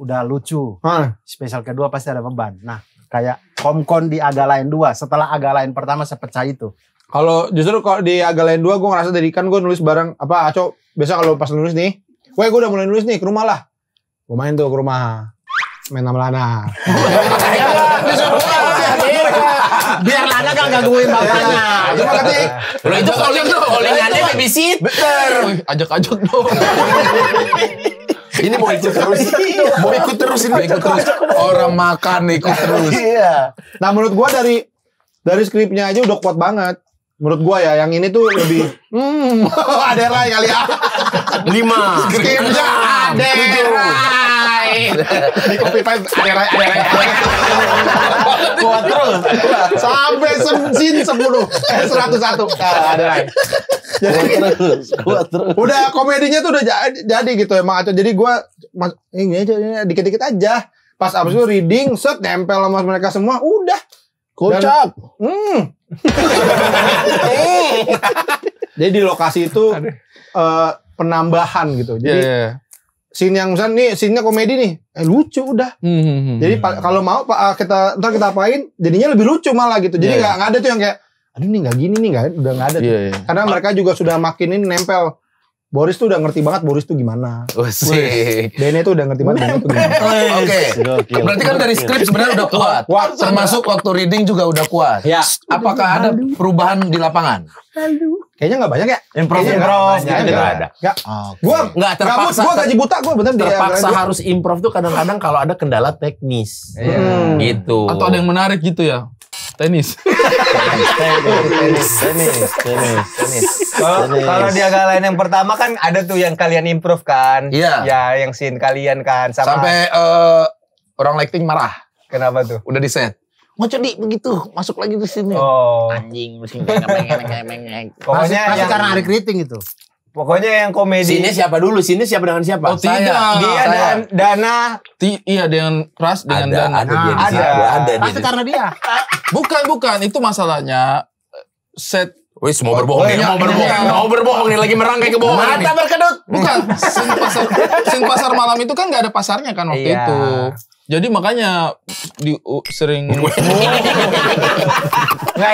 Udah lucu. Spesial kedua pasti ada beban. Nah, kayak Komkon di Aga Lain 2 setelah Aga Lain pertama sepecah itu. Kalau justru kalau di Aga Lain 2 gue ngerasa dari kan gue nulis bareng apa Aco biasa kalau pas nulis nih, gue udah mulai nulis nih ke rumah lah. Gue main tuh ke rumah. Main sama Lana. Biar Lana gak gangguin bapaknya. Cuma katanya Lo itu callingannya babysitter. Ajak-ajak dong. Ini mau ikut terus. Orang makan ikut terus. Iya. Nah menurut gua dari skripnya aja udah kuat banget. Menurut gua ya yang ini tuh lebih ada Rai kali ya. 5. Skripnya ada Rai. Di copy paste ada Rai. Kuat terus. Sampai scene 10 101. Ada Rai. Kuat terus. Udah komedinya tuh udah jadi gitu emang Aco. Jadi gua ini aja dikit-dikit aja. Pas abis itu reading set nempel sama mereka semua udah. Kocak. Jadi di lokasi itu penambahan gitu. Jadi scene yang misalnya nih scene-nya komedi nih, lucu udah. Jadi kalau mau ntar kita apain, jadinya lebih lucu malah gitu. Jadi nggak ada tuh yang kayak, aduh nih nggak gini nih udah nggak ada. Karena mereka juga sudah makin ini nempel. Boris tuh udah ngerti banget Boris tuh gimana. Dene tuh udah ngerti banget Dene tuh gimana. Oke. Berarti kan dari skrip sebenarnya udah kuat. Termasuk waktu reading juga udah kuat. Ya. Apakah ada perubahan di lapangan? Kayaknya nggak banyak ya. Improv gitu Nggak ada. Gua Nggak terpaksa. Gua gaji buta gua bener Terpaksa harus improv tuh kadang-kadang kalau ada kendala teknis. Gitu. Atau ada yang menarik gitu ya. Tenis. Kalau di Aga Lain yang pertama kan ada tuh yang kalian improve kan? Iya. Ya, yang scene kalian kan sama. Sampai orang lighting marah. Kenapa tuh? Udah di set. Ngocok di begitu, masuk lagi di sini. Oh. Anjing, mesti mengeng. Pokoknya Pasti yang, karena hari keriting itu. pokoknya yang komedi. Sini siapa dulu? Sini siapa dengan siapa? Oh tidak. Dia dan Dana. Iya dengan Pras dengan Dan. Ada dia di situ. Ada. Ada Pasti dia. karena dia. Bukan. Itu masalahnya set. Wis mau berbohong nih, mau berbohong nih, lagi merangkai kebohongan nih. Mata berkedut. Bukan. Scene pasar malam itu kan gak ada pasarnya kan waktu Iya. itu. Jadi makanya sering Nggak,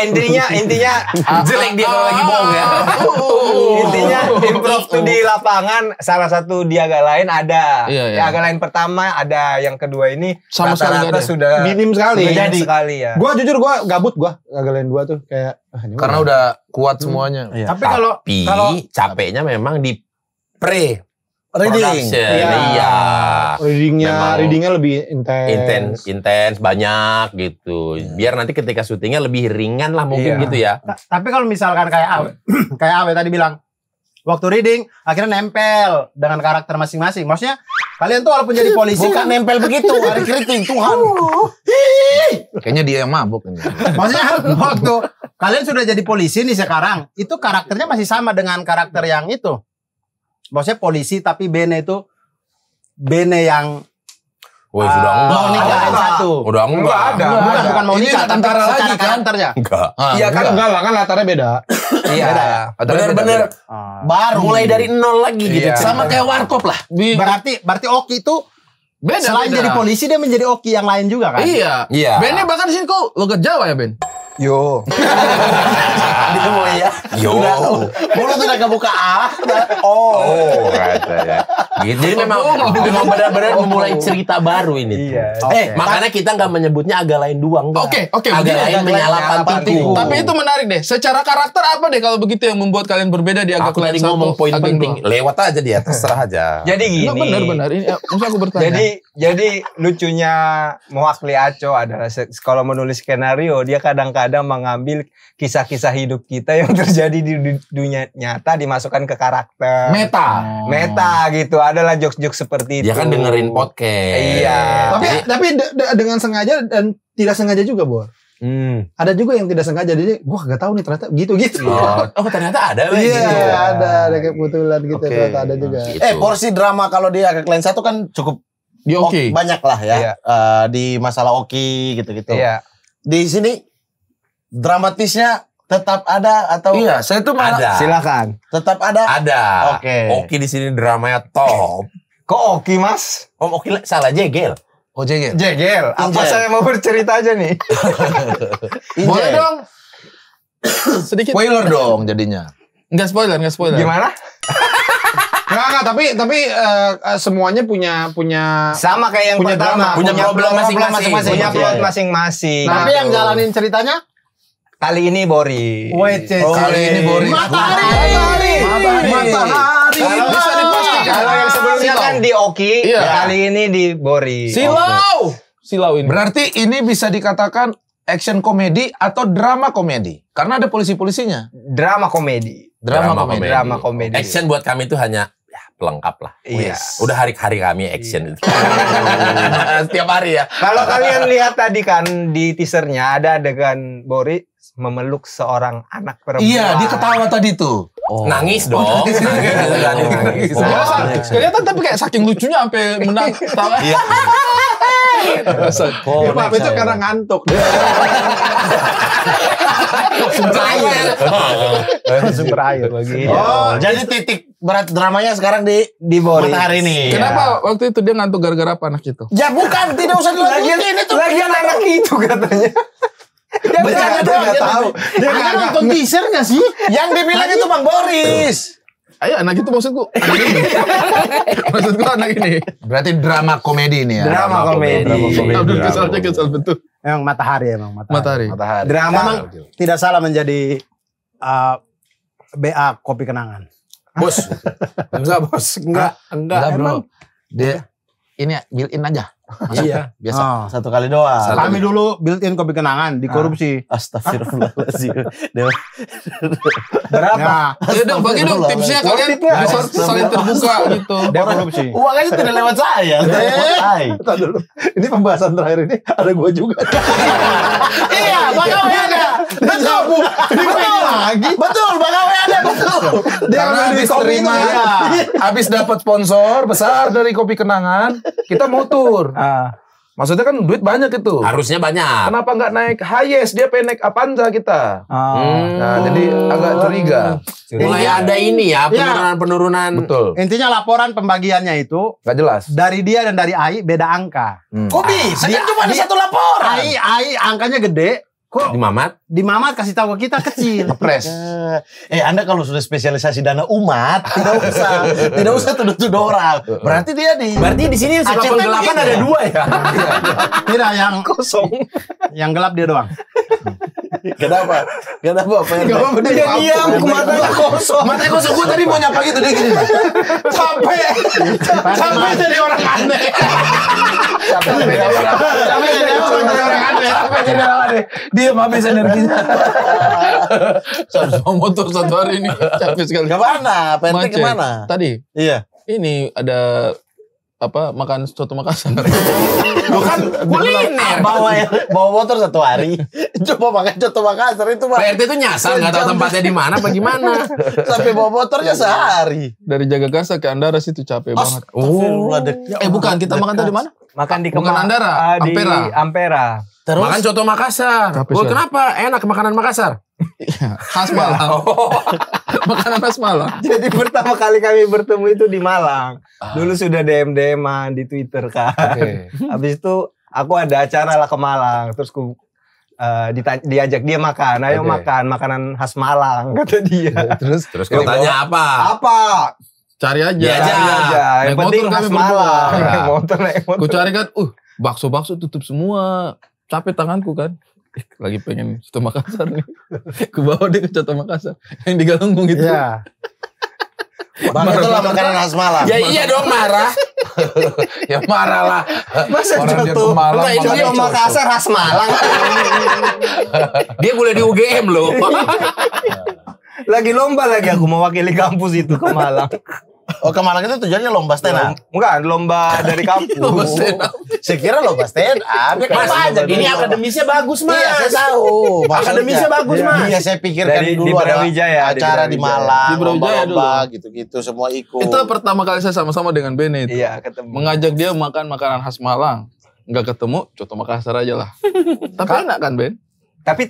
intinya Jelek dia kalau lagi bohong ya. intinya improv tuh di lapangan salah satu di Aga Lain ada. Iya, iya. Di Aga Lain pertama ada, yang kedua ini Sama sekali nggak rata-rata ada. sudah minim sekali. sudah jadi sekali ya. Gua jujur gua gabut Aga Lain 2 tuh kayak ini Karena udah kuat semuanya. Tapi kalau Tapi capeknya memang di pre Reading. production. Iya. Readingnya lebih intens banyak gitu. Biar nanti ketika syutingnya lebih ringan lah mungkin gitu ya. Tapi kalau misalkan kayak Awe tadi bilang, waktu reading akhirnya nempel dengan karakter masing-masing. Maksudnya kalian tuh walaupun jadi polisi Bukan nempel begitu, hari keriting Tuhan. Kayaknya dia yang mabuk ini. maksudnya waktu kalian sudah jadi polisi nih sekarang, itu karakternya masih sama dengan karakter yang itu. Maksudnya polisi tapi Bene yang Woi, sudah mau nikahin satu. Udah enggak. Bukan mau Ini nikah, tapi tentara secara lagi kan? karakternya. Enggak. Iya kan enggak lah, kan latarnya beda. Iya. Bener-bener Baru mulai dari nol lagi gitu. Iya. Sama kayak warkop lah. Berarti Oki itu Beda. selain jadi polisi dia menjadi Oki yang lain juga kan? Iya. Iya. Bennya bahkan di sini kok logat Jawa ya, Ben? Yo. dia mau ya. Yo. Mulut udah kebuka Oh, katanya. Gitu. Jadi memang benar-benar memulai cerita baru ini. Iya. Makanya kita nggak menyebutnya agak lain dua enggak. Oke, Agak begini. lain menyalapan tiku. Tapi itu menarik deh. Secara karakter apa deh kalau begitu yang membuat kalian berbeda di Agak Aku tadi ngomong poin penting. Lewat aja dia, terserah aja. Jadi gini. Benar. Ini maksud aku bertanya. Jadi lucunya Mowakli Aco adalah kalau menulis skenario dia kadang-kadang mengambil kisah-kisah hidup kita yang terjadi di dunia nyata dimasukkan ke karakter. Meta gitu. Adalah jokes-jokes seperti itu. Dia kan dengerin podcast. Iya. Tapi dengan sengaja dan tidak sengaja juga, Bor. Ada juga yang tidak sengaja, jadi gua gak tahu nih ternyata gitu. Oh, ternyata ada Iya, gitu. ada kebetulan gitu, ternyata ada juga. Gitu. porsi drama kalau di Agak Lain Satu kan cukup Di Oki. banyak lah ya. Iya. Di masalah Oki gitu-gitu. Iya. Di sini dramatisnya tetap ada atau Iya, saya tuh malah Ada. Silakan. tetap ada? Ada. Oke. Oki di sini dramanya top. Kok Oki, Mas? Om Oki salah jegel. Oh, jegel. Jegel. Apa Injel. saya mau bercerita aja nih? Boleh Injek. dong. Sedikit. Spoiler dong jadinya. Enggak spoiler. Gimana? Enggak, tapi semuanya punya Sama kayak yang Punya pertama. drama, punya problem masing-masing. Punya Iya, plot iya. masing-masing. Nah, Tapi yang jalanin ceritanya Kali ini Boris. Kali ini Boris. Matahari. Kalau Bisa dipastikan. Kalau yang sebelumnya kan di Oki, Iya. kali ini di Boris. Silau ini. Berarti ini bisa dikatakan action komedi atau drama komedi. Karena ada polisi-polisinya. Drama komedi. Drama komedi. Drama komedi. Action buat kami itu hanya ya, pelengkap lah. Iya. Udah hari-hari kami action itu. Setiap hari ya. Kalau kalian lihat tadi kan di teasernya ada adegan Boris memeluk seorang anak perempuan. Iya, dia ketawa tadi tuh. Nangis dong. Nangis. Kelihatan tapi kayak saking lucunya sampai menang tawa. Iya. Ya, Pak, itu karena ngantuk. Langsung berair lagi. Oh, jadi titik berat dramanya sekarang di Boris. Matahari ini. Kenapa waktu itu dia ngantuk gara-gara apa anak itu? Ya bukan, tidak usah dilanjutin itu. Lagian anak itu katanya. Bercanda doang. Dia tahu. Dia nggak nonton teaser nggak sih? Yang dibilang itu Bang Boris. Ayo anak itu maksudku. Anak ini. Maksudku anak ini. Berarti drama komedi ini ya. Drama komedi. Abdul kesal betul. Emang Matahari. Matahari. Drama. Memang tidak salah menjadi BA Kopi Kenangan. Bos. Enggak, Bos. Enggak, Bro. Dia ini built-in aja. Iya. Biasa. Satu kali doang. Kami dulu built-in Kopi Kenangan di korupsi. Astagfirullahaladzim. Berapa? Ya dong, bagi dong tipsnya kalian bisa saling terbuka gitu. Dia korupsi. Uang aja tidak lewat saya. Bentar dulu. Ini pembahasan terakhir ini ada gua juga. Iya, Bang Awe ada. Betul. Betul, Bang Awe ada. Betul. Karena habis terima, habis dapat sponsor besar dari Kopi Kenangan, kita mau tur. Maksudnya kan duit banyak itu. Harusnya banyak. Kenapa nggak naik Hiace? Dia pengen naik Avanza kita. Nah, jadi agak curiga. Mulai ada ini ya, penurunan-penurunan. Betul. Intinya laporan pembagiannya itu Nggak jelas. dari dia dan dari AI beda angka. Kok bisa? Kan cuma ada satu laporan. AI angkanya gede. Kok Di Mamat. di Mamat kasih tahu ke kita kecil. Ngepres. Anda kalau sudah spesialisasi dana umat, tidak usah tuduh-tuduh orang. Berarti dia Berarti di sini yang suka ACT penggelapan begitu. ada dua ya. Tidak yang kosong. Yang gelap dia doang. Kenapa? Kenapa Pak RT? Dia diam, matanya kosong. Matanya kosong, gue tadi mau nyapa gitu deh gini. Sampai jadi orang aneh. Sampai jadi orang aneh. Dia habis energinya. Sama motor satu hari ini capek sekali. Kemana? Pak RT Macet. kemana? Tadi Iya. ini ada makan soto Makassar. Bukan kuliner. Bawa motor satu hari. Coba makan coto Makassar itu mah. Pak RT itu nyasar nggak tahu tempatnya di mana apa gimana. Sampai bawa motornya sehari. Dari Jagakarsa ke Andara situ capek banget. Bukan, kita makan tadi mana? Makan di Bukan Andara, di Ampera. Terus Makan coto Makassar. Capek Oh, sekali. kenapa? Enak makanan Makassar. Khas Malang. Makanan khas Malang. Jadi pertama kali kami bertemu itu di Malang. Dulu sudah DM-an di Twitter kan. Habis itu aku ada acara lah ke Malang. Terus aku diajak dia makan. Ayo makan makanan khas Malang kata dia. Terus Kau tanya apa? Apa? cari aja. Iya, Cari aja. Yang Naik penting motor khas kami Malang. berdua. Naik motor. Ku cari kan, bakso tutup semua. Capek tanganku kan. Lagi pengen soto Makassar nih. Ku bawa dia ke soto Makassar. Yang di Galunggung itu. Iya. Bang itulah makanan khas Malang. Ya iya dong marah. Ya marah lah. Masa Orang dia coto? ke Malang, Enggak, ini makan dia coto. Makassar khas Malang. Dia boleh di UGM loh. Lagi lomba lagi aku mewakili kampus itu ke Malang. Oh ke Malang itu tujuannya lomba stand up. Enggak, lomba dari kampus. Saya kira lomba stand up. Ya, Mas, apa aja ini dulu. akademisnya bagus mas. Iya saya tahu. Maksudnya. Akademisnya bagus, Mas. Iya saya pikirkan Di dulu ada Brawijaya, di acara di Brawijaya. Malang. Di Brawijaya lomba gitu-gitu semua ikut. Itu pertama kali saya sama-sama dengan Bene itu. Iya, ketemu. Mengajak dia makan makanan khas Malang. Nggak ketemu, coto Makassar aja lah. Tapi enak kan Ben? Tapi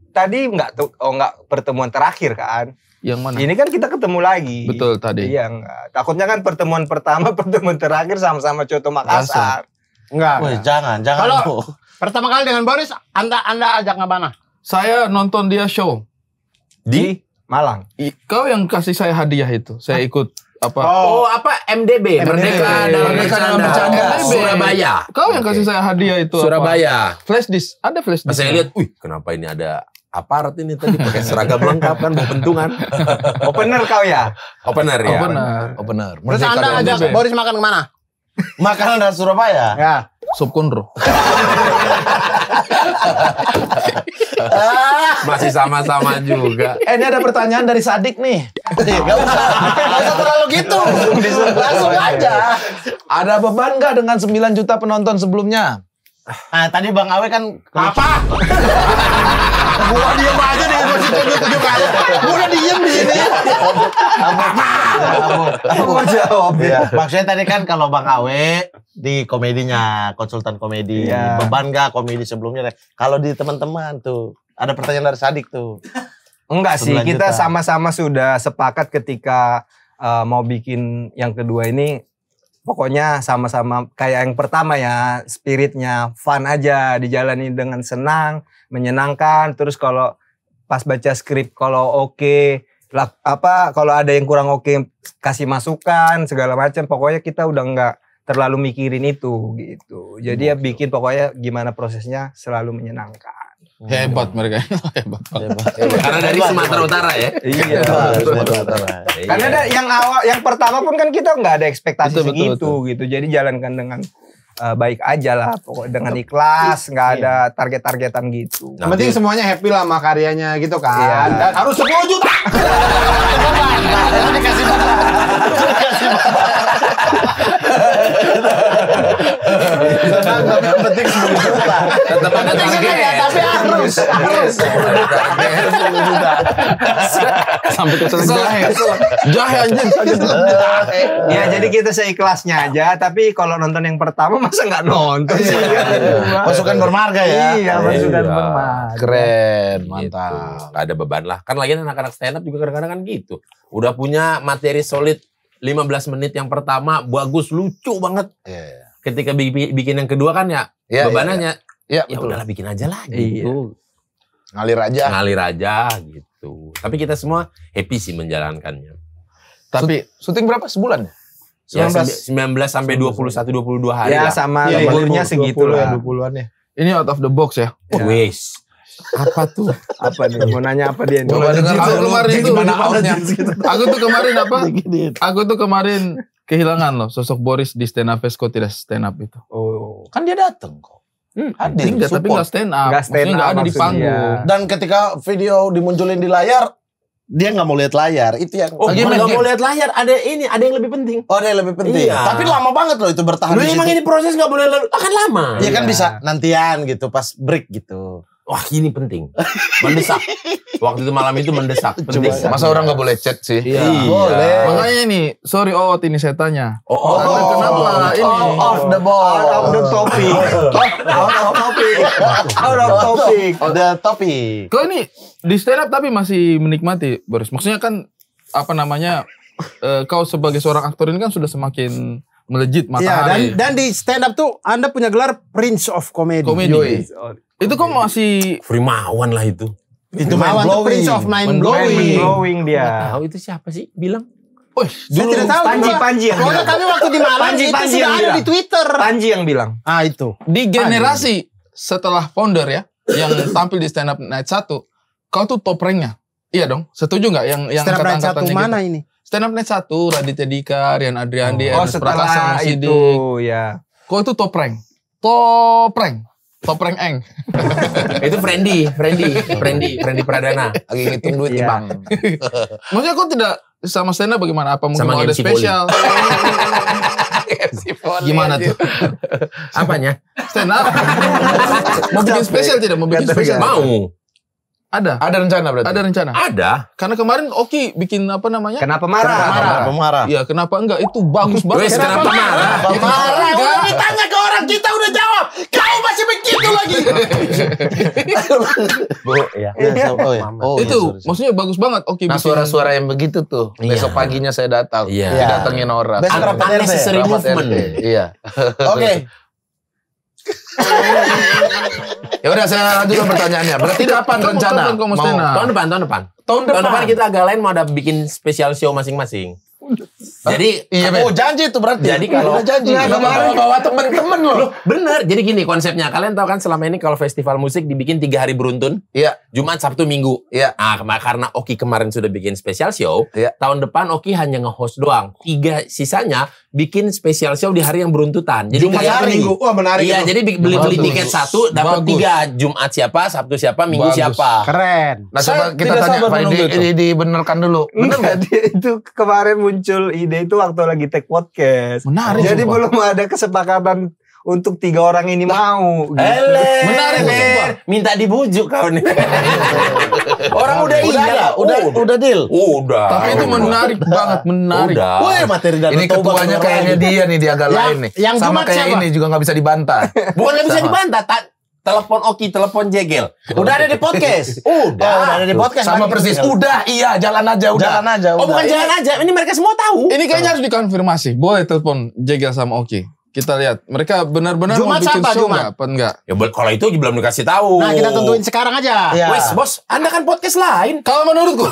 tadi enggak pertemuan terakhir kan? Yang mana? Ini kan kita ketemu lagi. Betul tadi. Iya, enggak. Takutnya kan pertemuan pertama, pertemuan terakhir sama-sama coto Makassar. Enggak. Wih, jangan. Kalau- Bu. Pertama kali dengan Boris, Anda ajak ke mana? Saya nonton dia show. Di Malang. Kau yang kasih saya hadiah itu. Saya ikut apa? Oh apa MDB? Merdeka dalam Bercanda. Surabaya. Kau yang kasih saya hadiah itu. Surabaya. Apa? Flash disk. Ada flash disk. Saya lihat, kenapa ini ada aparat ini tadi pakai seragam lengkap kan, bawa pentungan. Opener kau ya? Opener ya. Benar. Terus Anda ajak Boris makan ke mana? Makanan dari Surabaya. Ya. Sop konro. Masih sama-sama juga. Ini ada pertanyaan dari Sadik nih. Gak usah terlalu gitu. Langsung aja. Ada beban nggak dengan 9 juta penonton sebelumnya? Nah, tadi Bang Awe kan Apa? Gua diem aja nih, gua tunjuk aja. Gua udah diem di sini. Aku mau jawab ya. Maksudnya tadi kan kalau Bang Awe di komedinya, konsultan komedi, Iya. beban gak komedi sebelumnya? Kalau di teman-teman tuh, ada pertanyaan dari Sadik tuh. Enggak sih, 9 kita juta. sama-sama sudah sepakat ketika mau bikin yang kedua ini. Pokoknya sama-sama kayak yang pertama ya, spiritnya fun aja, dijalani dengan senang, menyenangkan. Terus kalau pas baca skrip kalau oke, kalau ada yang kurang oke kasih masukan segala macam. Pokoknya kita udah nggak terlalu mikirin itu gitu. Jadi ya bikin pokoknya gimana prosesnya selalu menyenangkan. Hebat mereka. Hebat. Karena dari Sumatera Utara ya. Iya. Iya. Karena ada yang pertama pun kan kita nggak ada ekspektasi Betul, segitu gitu. Jadi jalankan dengan baik aja lah, pokoknya dengan ikhlas, nggak ada target-targetan gitu. Yang penting semuanya happy lah sama karyanya gitu kan. Iya. Dan harus 10 juta. Dikasih beban. Tapi yang penting 10 juta. Tetap ada target. Tapi harus. Sampai ke jahe. Jahe anjing. Ya jadi kita seikhlasnya aja. Tapi kalau nonton yang pertama masa nggak nonton sih? Pasukan bermarga ya. Iya, pasukan Iya. bermarga. Keren, Mantap. Gak ada beban lah. Kan lagi anak-anak stand up juga kadang-kadang kan gitu. Udah punya materi solid 15 menit yang pertama bagus, lucu banget. Ketika bikin yang kedua kan ya bebanannya Iya, ya udahlah bikin aja lah Iya. gitu. Ngalir aja. Ngalir aja gitu. Tapi kita semua happy sih menjalankannya. Tapi syuting berapa sebulan? Ya, 19 sampai 21-22 hari Ya lah. sama Iya, liburnya segitu 20 ya, lah. 20-an ya. Ini out of the box ya. Wes. Apa tuh? Apa nih? Mau nanya apa dia nih? Coba dengar aku kemarin itu Gimana outnya. outnya? Aku tuh kemarin apa? Aku tuh kemarin kehilangan loh sosok Boris di stand up fest kok tidak stand up itu. Oh. Kan dia datang kok. Hadir, Enggak, tapi support. enggak stand up. Nggak stand Maksudnya nggak up ada di maksudnya. panggung. Dan ketika video dimunculin di layar, dia nggak mau lihat layar. Itu yang. Oh, Lagi bukan main nggak mau game. lihat layar. Ada yang lebih penting. Oh, ada yang lebih penting. Iya. Tapi lama banget loh itu bertahan Lu di emang situ. ini proses nggak boleh akan lama. Iya kan bisa nantian gitu pas break gitu. Wah, ini penting. Mendesak. Waktu itu malam itu mendesak. Penting. Masa orang nggak boleh chat sih? Iya. Boleh. Makanya ini, sorry Oot ini saya tanya. Oh, Kenapa ini? Off the ball. Out of the topic. Out of topic. Out of topic. The topic. Kau ini di stand up tapi masih menikmati, Boris. Maksudnya kan apa namanya? Kau sebagai seorang aktor ini kan sudah semakin melejit Iya, matahari. dan di stand up tuh Anda punya gelar Prince of Comedy. Komedi. Itu kok masih Frimawan lah itu. Itu Mawan tuh mind blowing. Prince of Mind Mind Blowing. Mind blowing dia. Tahu itu siapa sih? Bilang. Wih, Saya tidak tahu. Panji yang Pokoknya bilang. kami waktu di Malang Panji itu sudah yang ada bilang. di Twitter. Panji yang bilang. Ah itu. di generasi setelah founder ya, yang tampil di stand up night 1, kau tuh top ranknya. Iya dong, setuju nggak yang Stand up night satu angkatan-angkatannya mana gitu? ini? Stand up night 1, Raditya Dika, Rian Adriandi, Oh, Ernest Prakasa, setelah Sidik. itu ya. Kau itu top rank. Top rank. Top rank eng. Itu Friendly Pradana. Lagi ngitung duit nih Iya. bang. Maksudnya kau tidak sama stand up bagaimana? Apa mungkin Sama mau ada MC spesial? Gimana tuh? Apanya? Stand up? Mau bikin spesial tidak? Mau bikin spesial? Mau. Ada. Ada rencana berarti? Ada rencana. Ada. Karena kemarin Oki bikin apa namanya? Kenapa marah? Pemarah. Iya, kenapa enggak? Itu bagus banget. Wes, kenapa marah? Pemarah. Enggak. Udah ditanya ke orang kita udah jawab. Kau masih begitu lagi. Bu, ya. Itu maksudnya bagus banget. Oki Nah bikin. suara-suara yang begitu tuh. Iya. Besok paginya saya datang. Iya. Didatengin orang. Besok rapat RT. Unnecessary Rapat movement. RT. Iya. Oke. Ya udah saya lanjutkan pertanyaannya. Berarti kapan rencana? kapan kau mau stand up? Tahun depan. Tahun Tahun depan kita agak lain mau ada bikin spesial show masing-masing. Jadi Iya, Oh janji itu berarti. Jadi kalau- udah janji. bawa temen-temen loh. bener. Jadi gini konsepnya. Kalian tahu kan selama ini kalau festival musik dibikin 3 hari beruntun. Iya. Jumat, Sabtu, Minggu. Iya. Nah, karena Oki kemarin sudah bikin spesial show. Iya. Tahun depan Oki hanya nge-host doang. 3 sisanya bikin spesial show di hari yang beruntutan. Jadi Jumat kayak- Sabtu Minggu. Wah menarik. Iya, itu. jadi beli Bagus. tiket satu dapat Bagus. 3. Jumat siapa, Sabtu siapa, Minggu Bagus. siapa. Keren. Nah Saya coba kita tidak tanya sabar Pak menunggu itu. dibenerkan dulu. Bener nggak? Itu kemarin muncul ide itu waktu lagi take podcast. Menarik, Jadi sumpah. belum ada kesepakatan untuk 3 orang ini mau. Gitu. Menarik, sumpah. Minta dibujuk kau nih. Orang udah Udah iya. ada, udah deal. Udah. Tapi itu menarik banget, menarik. Udah. Wih materi dan Ini ketuanya kayaknya dia nih, dia agak lain nih. yang Sama Jumat kayak siapa? ini juga nggak bisa dibantah. Bukan nggak bisa Sama. dibantah. Telepon Oki, telepon Jegel. Udah ada di podcast. Udah. Udah ada di podcast. Sama lagi. persis. Udah, iya, jalan aja udah. Jalan aja. Oh udah. bukan jalan aja. Ini mereka semua tahu. Ini kayaknya harus dikonfirmasi. Boleh telepon Jegel sama Oki. Kita lihat. Mereka benar-benar mau Jumat bikin siapa, show Jumat? nggak? Apa enggak? Ya kalau itu belum dikasih tahu. Nah kita tentuin sekarang aja. Iya. Wes bos, Anda kan podcast lain. Kalau menurutku,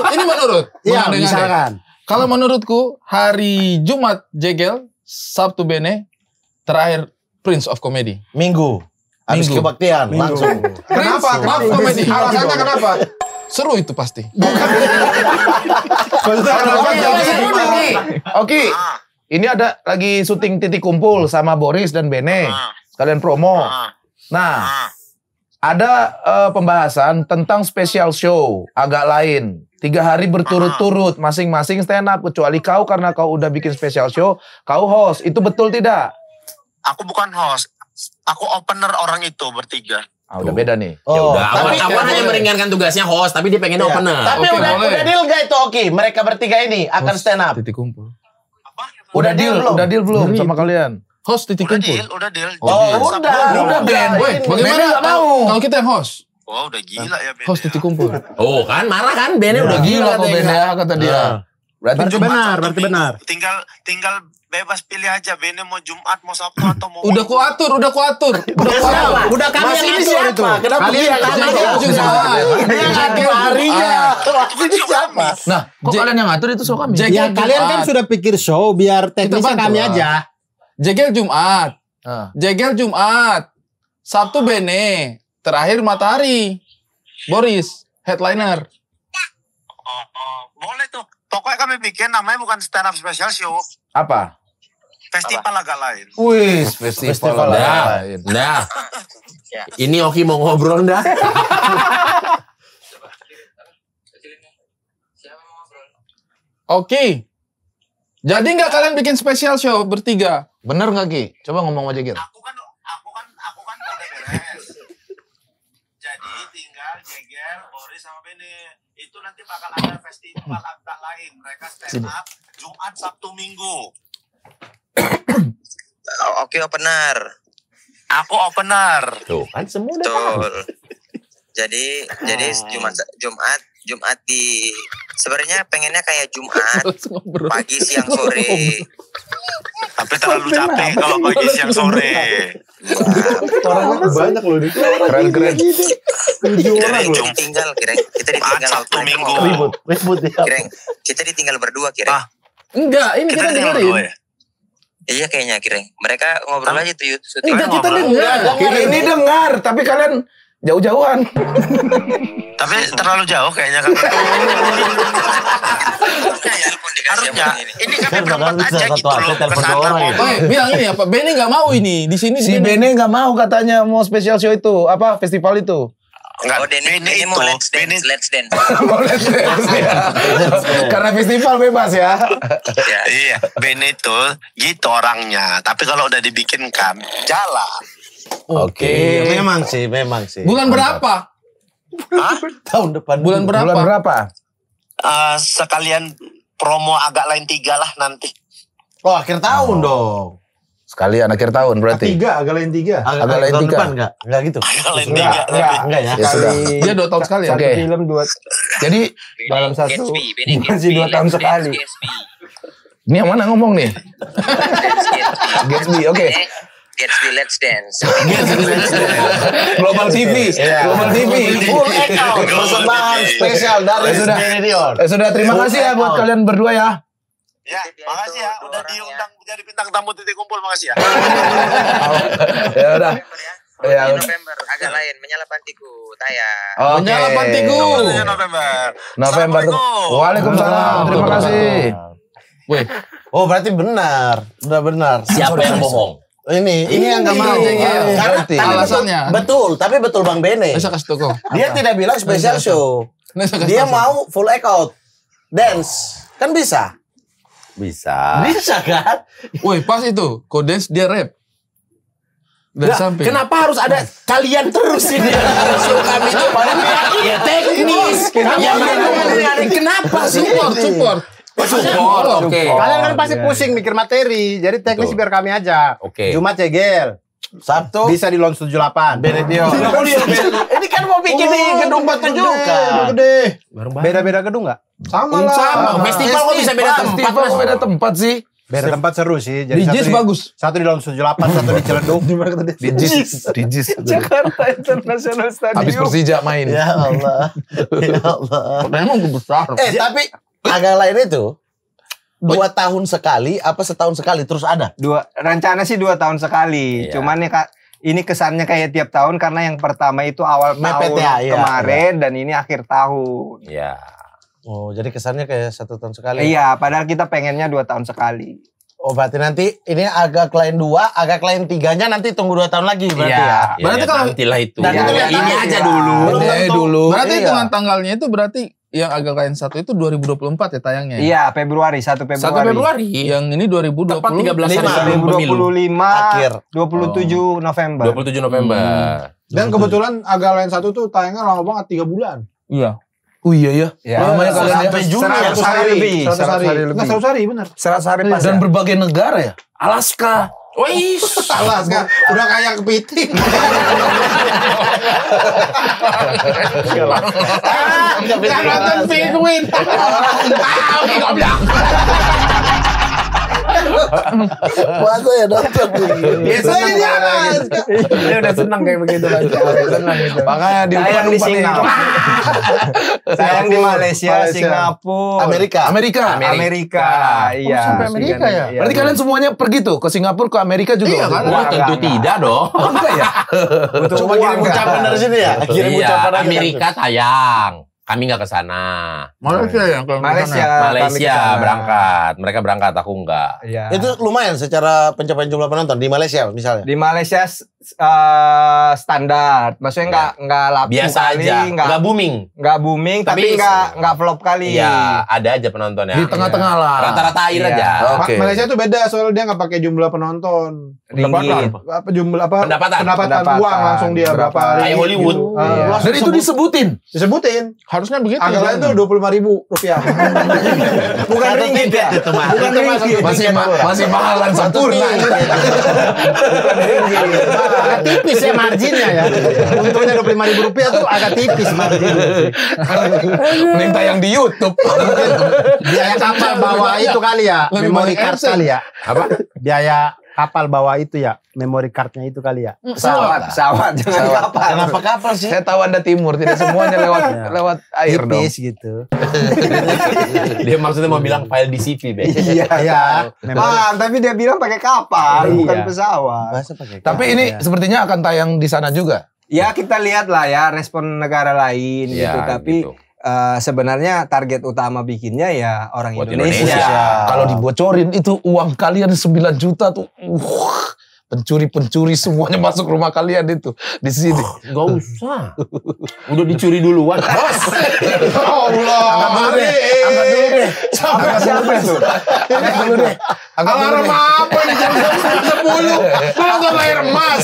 ini menurut. Iya mengandai-andai. misalkan. Kalau menurutku, hari Jumat Jegel, Sabtu Bene, terakhir Prince of Comedy. Minggu. Habis Minggu. kebaktian langsung. Kenapa? Kenapa komedi? Alasannya kenapa? Seru itu pasti. Oke. Ini ada lagi syuting Titik Kumpul sama Boris dan Bene. Sekalian promo. Nah, ada pembahasan tentang special show agak lain. 3 hari berturut-turut masing-masing stand up, kecuali kau karena kau udah bikin special show, kau host. Itu betul tidak? Aku bukan host. Aku opener orang itu bertiga. Ah, udah beda nih. Ya udah, tapi Awan hanya meringankan tugasnya host, tapi dia pengen Iya. opener. Tapi Oke, udah boleh. deal gak itu Oki? Mereka bertiga ini akan stand up. Titik Kumpul. Udah deal belum sama kalian? Host Titik Udah Kumpul. deal, udah deal. Oh, udah Ben. Weh, bagaimana Bene nggak mau. kalau kita yang host? Wah, udah gila ya Ben. Host Titik Kumpul. Oh kan, marah kan? Bene udah Udah gila kok katanya. Ben ya, kata dia. Berarti Berarti benar, berarti benar. Tinggal bebas pilih aja Bene mau Jumat, mau Sabtu atau mau Udah kuatur. Udah kami Masih yang ini ngatur siapa? itu. Kenapa Kalian dia yang ngatur? ngatur. Dia ngatur harinya. Masih ini siapa? Nah, kok kalian yang ngatur itu so kami? Ya kalian kan sudah pikir show biar teknisnya bantu kami lah. aja. Jegel Jumat. Ah. Jegel Jumat. Sabtu Bene. Terakhir Matahari. Boris, headliner. Boleh tuh. Pokoknya kami bikin namanya bukan stand up special show. Apa? Festival agak lain. Wih, festival lain. Nah. Ini Oki mau ngobrol dah. Oke. Jadi nggak kalian bikin special show bertiga? Bener nggak Ki? Coba ngomong aja Gil. Aku kan udah beres. Jadi tinggal Jeger, Boris sama Bene. Itu nanti bakal ada festival agak lain. Mereka stand up Jumat, Sabtu, Minggu. Oke, opener. Aku opener. Tuh kan semua udah Betul. Jadi Jumat di sebenarnya pengennya kayak Jumat pagi siang sore. Tapi terlalu capek kalau pagi siang sore. Orangnya banyak loh. Keren. Kita ditinggal Sabtu Minggu. Ribut ya. Kireng. Kita ditinggal berdua Kireng. Enggak, ini kita dengerin. Ya? Iya kayaknya Kireng. Mereka ngobrol aja tuh syuting. Enggak, kita dengar. Ini dengar, tapi kalian jauh-jauhan. Tapi terlalu jauh kayaknya kan. Harusnya ini kami berempat aja gitu loh kesana ngomong. Bilang ini apa? Bene nggak mau ini di sini. Si Bene nggak mau katanya mau special show itu, apa festival itu. Oh, Bene mau let's dance. Mau let's dance, ya. Karena festival bebas ya. Iya, Bene itu gitu orangnya. Tapi kalau udah dibikinkan jalan. Oke. Memang sih. Bulan berapa? Tahun depan. Bulan berapa? Bulan berapa? Sekalian promo agak lain 3 lah nanti. Oh, akhir tahun dong. Sekalian akhir tahun berarti. Agak lain 3. Agak lain tahun 3. depan enggak gitu. Agak lain 3. Enggak ya. Ya sudah. Dia 2 tahun sekali ya? Oke. Film 2 Jadi dalam satu masih 2 tahun sekali. ini yang mana ngomong nih? Gatsby, oke. Gatsby Let's Dance. Global TV. Global TV. Full account persembahan spesial dari Sudah. Benedion. Sudah, terima kasih ya buat kalian berdua ya. Ya, makasih ya udah diundang jadi bintang tamu titik kumpul, makasih ya. Ya udah. Ya, November agak lain menyala pantiku tayang. Oke. Menyala pantiku. November. November. Waalaikumsalam. Terima kasih. Weh, Oh, berarti benar. Udah benar. Siapa yang bohong? Ini yang enggak mau. Karena Berarti. tapi Alasannya. Tapi betul Bang Bene. saya kasih toko. Dia tidak bilang special show. Dia mau full account. Dance. Kan bisa. Bisa. Bisa kan? Woi, pas itu. Kodes dia rap. Dan Nggak, sampai. kenapa harus ada kalian terus ini? Show kami itu ya teknis. Kenapa sih? Support. Oke. Kalian kan pasti pusing mikir materi. Jadi teknis Betul. biar kami aja. Oke. Jumat Cegel. Sabtu Bisa di launch 78. Benedion. Ini kan mau bikin di gedung batu juga. Gede. Beda-beda gedung nggak? Sama lah. Sama. Festival kok bisa beda tempat, Festival Mas? kok beda tempat sih. Beda tempat seru sih. Jadi Di Jis bagus. Satu di launch 78, satu di Ciledug. Di Jis. Jakarta International Stadium. Habis Persija main. Ya Allah. Ya Allah. Memang besar. Tapi agak lain itu 2 tahun sekali apa setahun sekali terus ada? Rencana sih 2 tahun sekali. Iya. Cuman ya ini kesannya kayak tiap tahun karena yang pertama itu awal Mepet tahun ya, iya, kemarin dan ini akhir tahun. Ya. Oh, jadi kesannya kayak 1 tahun sekali. Iya, padahal kita pengennya 2 tahun sekali. Oh, berarti nanti ini agak lain 2, agak lain 3-nya nanti tunggu 2 tahun lagi berarti Iya. ya. Berarti kalau- nantilah itu. Dan itu lihat Ini aja aja dulu. Dulu. Berarti Iya. hitungan tanggalnya itu berarti yang agak lain satu itu 2024 ya tayangnya. Iya, Februari, 1 Februari. 1 Februari. Yang ini 2020. Tepat 13 hari sebelum pemilu. 2025 Akhir. 27 November. 27 November. Dan kebetulan agak lain satu tuh tayangnya lama banget 3 bulan. Iya. Oh iya ya. Ya. Namanya kalian ya. Sampai Juni 100 hari lebih. 100 hari. 100 hari Enggak lebih. 100 hari bener. 100 hari pas. Dan berbagai negara ya. Alaska. Wih. Salah kan. Udah kayak kepiting. Nonton penguin. Buat ya nonton. Biasanya dia udah senang kayak begitu kan. Senang gitu. Makanya di Sayang di Singapura. Sayang di Malaysia, Singapura, Amerika. Iya. Sampai Amerika ya? Berarti kalian semuanya pergi tuh ke Singapura, ke Amerika juga? Iya kan? Wah, tentu tidak dong. Cuma kirim ucapan dari sini ya. Kirim Iya, ucapan aja. Amerika sayang. Kami nggak ke sana. Malaysia ya kalau Malaysia berangkat. Mereka berangkat, aku enggak. Iya. Itu lumayan secara pencapaian jumlah penonton di Malaysia misalnya. Di Malaysia standar, maksudnya nggak laku Biasa kali, aja, nggak booming. tapi nggak flop kali. Iya, ada aja penontonnya. Di tengah-tengah lah. Rata-rata air Iya. aja. Oke. Malaysia itu beda soalnya dia nggak pakai jumlah penonton. Ringgit. Pendapatan. Uang langsung dia berapa Kayak Hollywood. Iya. Dan itu disebutin. Disebutin. harusnya begitu. Agak lain tuh 25.000 rupiah. Bukan ringgit ya. Bukan ringgit. Masih mahalan sempurna. Agak tipis ya marginnya ya. Untungnya 25.000 rupiah tuh agak tipis marginnya sih. Mending tayang di YouTube. Biaya kapal bawa itu kali ya, memory card kali ya. Apa? Biaya kapal bawa itu ya, memory cardnya itu kali ya. Pesawat, jangan kapal. Kenapa kapal sih? Saya tahu Anda timur, tidak semuanya lewat air dong. Tipis gitu. Dia maksudnya mau bilang file di CV, Be. Iya. Ya, Tapi dia bilang pakai kapal, Iya. bukan pesawat. Bahasa pakai. Tapi ini sepertinya akan tayang di sana juga. Ya kita lihat lah ya respon negara lain Ya, gitu. Tapi gitu. sebenarnya target utama bikinnya ya orang Buat Indonesia. Indonesia. Kalau dibocorin itu uang kalian 9 juta tuh. Pencuri-pencuri semuanya masuk rumah kalian itu di sini. Gak usah. Udah dicuri duluan. Bos. Allah. Angkat dulu deh. Angkat dulu deh. Alarm apa nih jam 10? Kalau nggak bayar emas.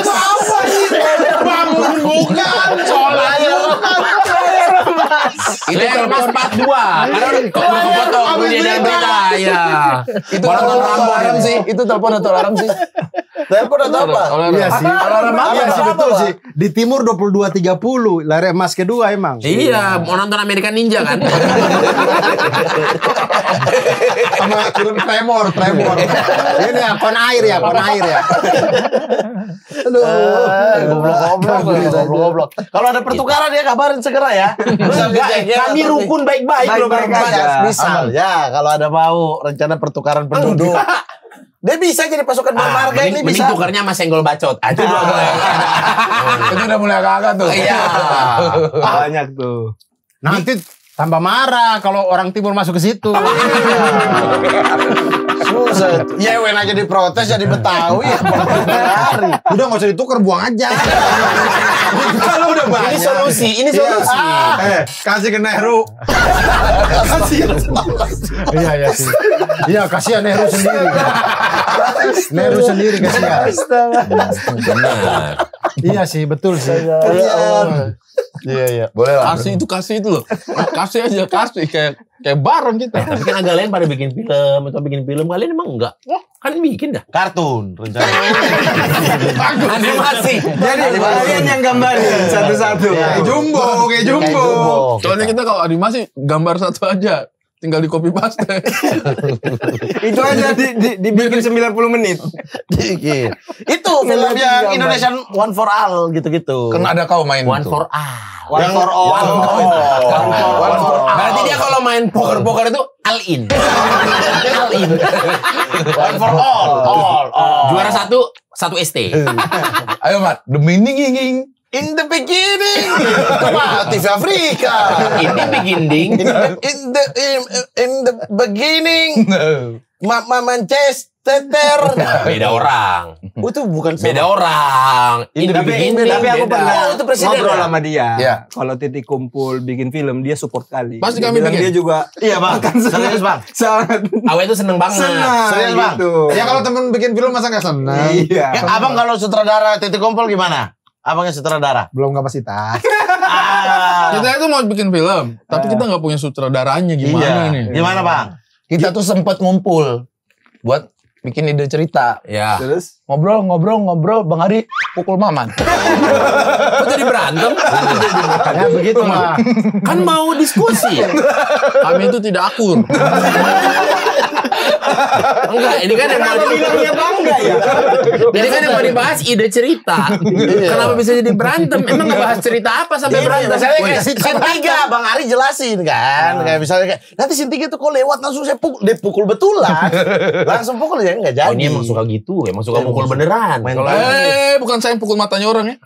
Apa sih? Bangun bukan, sholat Itu Mas 42. Karena foto dia dan berita. Ya. Itu telepon atau alarm sih? Itu telepon atau alarm sih? Telepon atau apa? Iya sih. Alarm apa? Iya sih betul sih. Di timur 22.30, lari emas kedua emang. Iya, mau nonton American Ninja kan? sama film Tremor. Ini ya, kon air ya. Goblok. Kalau ada pertukaran ya kabarin segera ya. Kami rukun baik-baik loh Baik-baik Bang. aja. Misal ya kalau ada mau rencana pertukaran penduduk. Dia bisa jadi pasukan marga ini Mending bisa. tukarnya sama senggol bacot. Itu udah mulai. Itu udah mulai agak tuh. Iya. Banyak tuh. Nanti tambah marah kalau orang timur masuk ke situ. Susah. Yewen aja diprotes jadi Betawi ya. Udah nggak usah ditukar, buang aja. Kalau udah banyak. Ini solusi. Kasih ke Nehru. Iya sih. Iya kasihan Nehru sendiri kasihan. Benar. Iya sih betul sih. Iya. Boleh lah. Kasih itu loh. Kasih aja kayak bareng kita. Tapi kan agak lain pada bikin film atau bikin film, kalian emang enggak? Wah, kan bikin dah. Kartun rencana. Animasi. Jadi kalian yang gambarin satu-satu. Kayak jumbo. Soalnya kita kalau animasi gambar satu aja. Tinggal di copy paste. Itu aja dibikin 90 menit. Dikit. Itu film yang Indonesian One for All gitu-gitu. Kan ada kau main One itu. for all. One for all. One for all. Berarti dia kalau main poker itu all in. All in. One for all. Juara satu ST. Ayo Mat, the meaning. In the beginning. Apa? TV Afrika. Ini beginning. In the beginning. Manchester. Beda orang. Itu bukan sama. Beda orang. In the beginning. Tapi aku beda. pernah Oh, itu presiden ngobrol ya? sama dia. Iya. Kalau Titik kumpul bikin film, dia support kali. Pasti Dia kami bilang bikin. Dia juga. Iya bang. Serius bang. Sangat Awe itu seneng banget. senang Serius, Bang? gitu. Ya kalau temen bikin film masa nggak senang? Iya. Ya, abang kalau sutradara Titik Kumpul gimana? Abangnya sutradara. Belum kapasitas. Kita itu mau bikin film, tapi kita nggak punya sutradaranya gimana ini? Gimana bang? Kita tuh sempat ngumpul buat bikin ide cerita. Ya. Terus Ngobrol, Bang Ari. pukul Maman. Kok jadi berantem? Ya begitulah. Kan mau diskusi. Kami itu tidak akur. Enggak, ini kan yang mau Bilangnya bangga ya. Ini kan yang mau dibahas ide cerita. Kenapa bisa jadi berantem? Emang ngebahas cerita apa sampai berantem? Misalnya kayak scene 3 Bang Ari jelasin kan. Kayak misalnya kayak nanti scene 3 tuh kok lewat langsung saya pukul. Dia pukul betulan. Langsung pukul ya enggak jadi. Oh, ini emang suka gitu, emang suka mukul beneran. Kalau Bukan saya yang pukul matanya orang ya.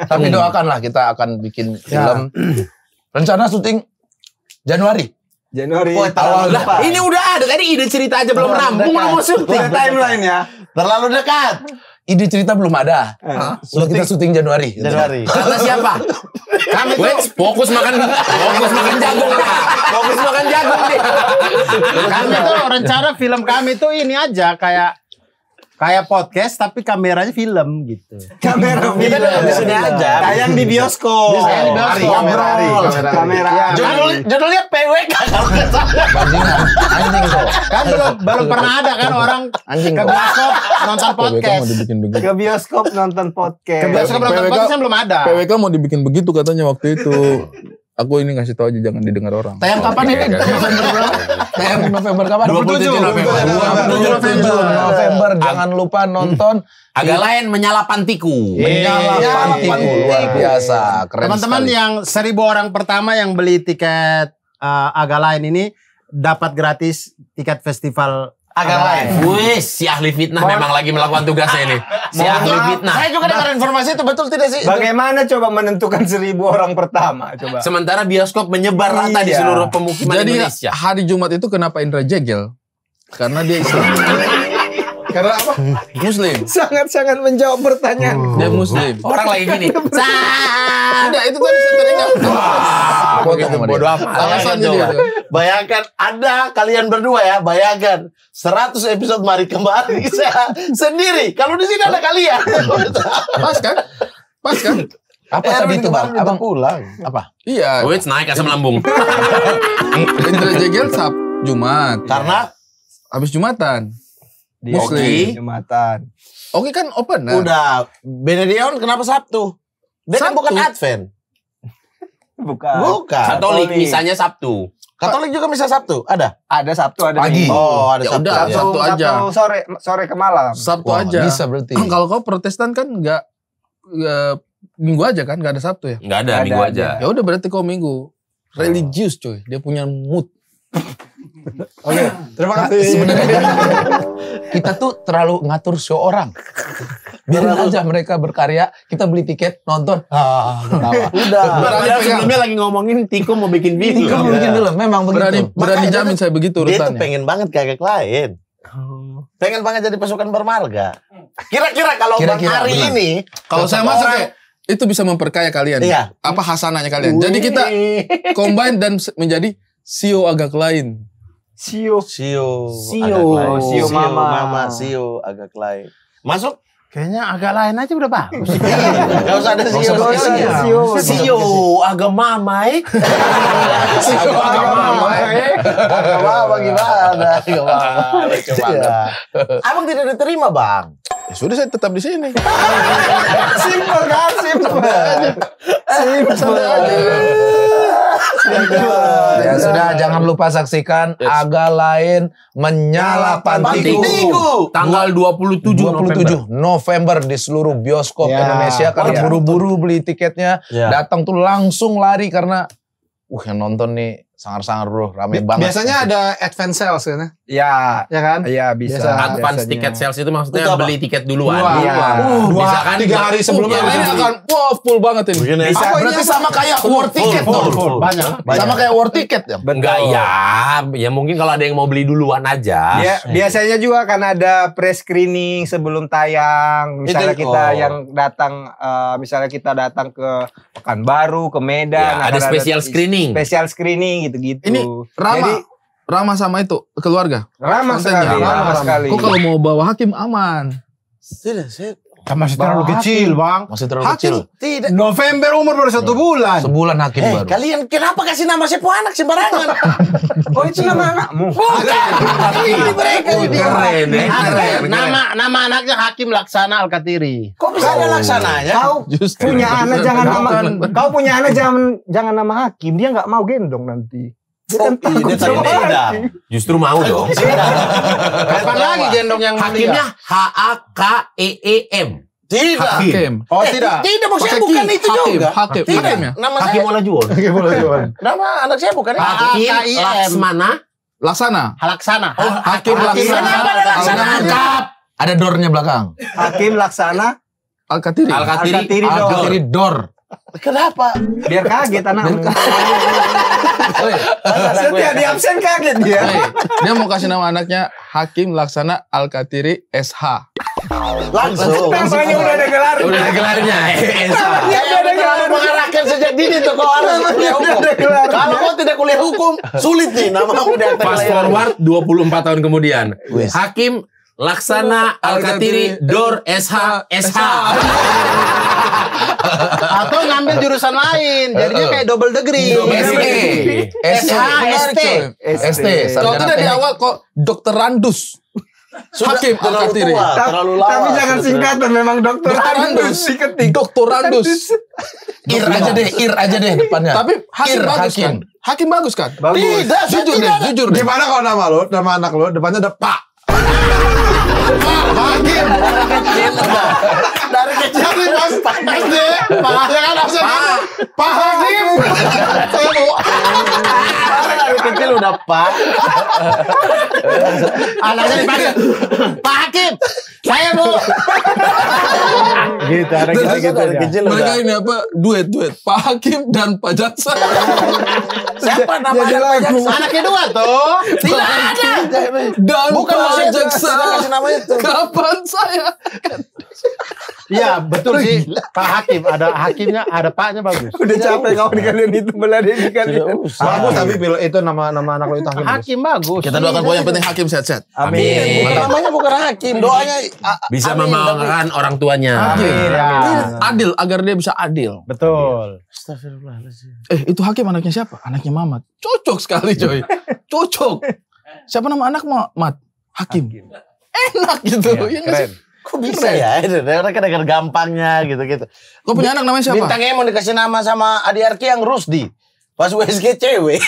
Tapi doakanlah kita akan bikin film. Rencana syuting Januari. Awal lah, ini udah ada tadi ide cerita aja belum rampung mau syuting. Timeline ya. terlalu dekat. Ide cerita belum ada. Kita syuting Januari. Kata siapa? Kami fokus makan jagung deh. Fokus makan jagung deh. Kami tuh rencana film kami tuh ini aja kayak podcast tapi kameranya film gitu. Kamera Kita di sini aja. Tayang di bioskop. Kamera. Judulnya PWK kalau nggak salah. Anjing kok. Kan belum pernah ada kan orang Anjing ke kok. bioskop nonton podcast. mau dibikin begitu. Ke bioskop nonton podcast. Ke bioskop nonton PWK podcast belum ada. PWK mau dibikin begitu katanya waktu itu. Aku ini ngasih tahu aja jangan didengar orang. Tayang kapan ini? November berapa? Tayang November kapan? 27 November. 27 November. Jangan lupa nonton Agak lain menyala pantiku. Menyala Pantiku. Luar biasa. Keren Teman-teman sekali. yang 1.000 orang pertama yang beli tiket agak lain ini dapat gratis tiket festival Agak lain. Wih, si ahli fitnah memang lagi melakukan tugasnya ini. Si ahli fitnah. Saya juga dengar informasi itu betul tidak sih? Bagaimana coba menentukan 1.000 orang pertama? Coba. Sementara bioskop menyebar rata di seluruh pemukiman Jadi Indonesia. hari Jumat itu kenapa Indra jegel? Karena dia Islam. Karena apa? Muslim. Sangat-sangat menjawab pertanyaan. Dia Muslim. Orang lagi gini. Udah itu tadi saya teringat. Bodoh apa? Alasannya dia. Bayangkan Anda kalian berdua ya, bayangkan 100 episode Mari Kembali saya sendiri. Kalau di sini ada kalian. Pas kan? Pas kan? Apa tadi itu Bang? Abang pulang. apa? Iya. Wih, naik asam lambung. Indra jegel Jumat. Karena Habis Jumatan. Di Muslim. Jumatan. Oke kan open. udah Benedion kenapa Sabtu? Dia kan Sabtu. bukan Advent. Bukan. Bukan. Katolik misalnya Sabtu. Katolik juga bisa Sabtu. Ada? Ada Sabtu, ada Pagi. Minggu. Oh, ada Ya Sabtu. udah, ya. Sabtu aja. Sore ke malam. Sabtu Wah, aja. bisa berarti. Kalau kau Protestan kan nggak Minggu aja kan, nggak ada Sabtu ya. Enggak ada, Nggak minggu ada. aja. Ya udah berarti kau Minggu. Religius coy, dia punya mood. Oke, terima kasih. Sebenarnya kita tuh terlalu ngatur show orang. Biarin aja mereka berkarya, kita beli tiket, nonton. Ketawa. Udah. Padahal sebelumnya lagi ngomongin Tiko mau bikin film. Kamu bikin dulu, memang begitu. Berani jamin saya begitu Dia tuh urutannya. pengen banget kayak lain. Pengen banget jadi pasukan bermarga. Kira-kira kalau Bang Kira-kira, Ari benar. ini Kalau saya masuk itu bisa memperkaya kalian. Iya. Apa hasanahnya kalian? Jadi kita combine dan menjadi CEO agak lain. Sio. Sio Mama. Sio agak lain. Masuk? Kayaknya agak lain aja udah bagus. Gak usah ada Sio. Sio agama mai. Sio agama. Agama gimana? Coba. Abang tidak diterima, Bang. Ya sudah saya tetap di sini. Simple kan? Simple. Ya sudah, jangan lupa saksikan Agak Lain Menyala Pantiku. Tanggal 27 November di seluruh bioskop Ya. Indonesia. Karena buru-buru beli tiketnya, Ya. datang tuh langsung lari karena yang nonton nih sangar-sangar bro, rame banget. Biasanya ada advance sales kan? Ya. Ya kan? Iya bisa. Biasa. Advance biasanya. tiket sales itu maksudnya Itu apa? beli tiket duluan. Iya. Misalkan 3 hari sebelumnya Yang lain udah akan full banget ini. Bisa. Berarti sama kayak war ticket dong. Banyak. Sama kayak war ticket ya. Enggak ya mungkin kalau ada yang mau beli duluan aja. Ya, biasanya juga kan ada pre-screening sebelum tayang. Misalnya Itu, kita oh. yang datang, misalnya kita datang ke Pekanbaru, ke Medan. Ya, ada akan special screening. Special screening gitu-gitu. Ini Rama sama itu keluarga. Ramah Kontennya sekali, ramah sekali. Kok kalau mau bawa hakim aman. Tidak, saya Kan masih terlalu kecil, Bang. Masih terlalu kecil. Tidak. November umur baru 1 bulan. Sebulan hakim baru. Kalian kenapa kasih nama sepo anak sembarangan? Oh itu nama anakmu? Bukan. Ini mereka ini. Keren, keren. Nama anaknya Hakim Laksana Al-Katiri. Kok bisa ada laksananya? Kau punya anak jangan nama. Kau punya anak jangan nama Hakim. Dia nggak mau gendong nanti. Dia kan takut sama Hakim. Justru mau dong. Kapan lagi gendong yang Hakimnya H-A-K-E-E-M. Tidak. Hakim. Oh, tidak. Tidak, maksudnya bukan itu juga. Hakim. Tidak. Hakim ya? Nama Hakim saya, Olajuwon. nama anak saya bukan itu. Hakim Laksmana. Laksana. Laksana. Hakim Laksana. Kenapa ada laksana? Lengkap. Ada dornya belakang. Hakim Laksana Al-Katiri. Al-Katiri Al-Katiri dor. Kenapa? biar kaget anakmu. Oi, Setiap di absen kaget dia. Dia mau kasih nama anaknya Hakim Laksana Al-Katiri SH. Langsung. Namanya udah ada gelar. Udah ada gelarnya. Saya udah terlalu mengarahkan sejak dini tuh kau harus kuliah hukum. Kalau kau tidak kuliah hukum, sulit nih nama udah Fast forward 24 tahun kemudian. Hakim Laksana Al-Katiri Dor SH SH. Atau ngambil jurusan lain. Jadinya kayak double degree. ST. ST. Kalau tidak di awal kok Dokter Randus. Hakim Al-Katiri. terlalu lama. Tapi jangan singkatan memang dokter Randus diketik. Dokter Randus. Ir aja deh depannya. Tapi Hakim Ir, bagus Hakim. kan? Hakim bagus kan? Tidak, Jujur deh, jujur deh. Gimana kalau nama lo, nama anak lo, depannya ada Pak. Pak Hakim. Dari kecil Jadi pas SD, Pak ya kan langsung Pak Hakim. Saya mau dari kecil udah Pak. anaknya dipanggil Pak Hakim. Saya mau. Gitu ada gitu Dari kecil Mereka udah. ini apa? Duet. Pak Hakim dan Pak Jaksa. Siapa namanya Pak Jaksa? Anak kedua tuh. Tidak ada. Dan Bukan Pak maksudnya Jaksa. tidak kasih nama itu. Kapan saya? Iya betul sih Pak Hakim. Ada hakimnya, ada Paknya bagus. Udah capek kau dikalian itu beladin dikalian. Bagus tapi itu nama anak lo itu Hakim. Hakim bagus. Kita doakan pokoknya yang penting Hakim sehat-sehat. Amin. Namanya bukan hakim, doanya Bisa amin, membanggakan orang tuanya. Hakim. Ya. Adil agar dia bisa adil. Betul. Itu Hakim anaknya siapa? Anaknya Mamat. Cocok sekali coy. Cocok. Siapa nama anak Mat? Hakim. Enak gitu. Ya, nggak sih? Kok bisa ya? Mereka dengan gampangnya gitu-gitu. Kau punya anak namanya siapa? Bintang Emon dikasih nama sama Adi Arki yang Rusdi. Pas USG cewek.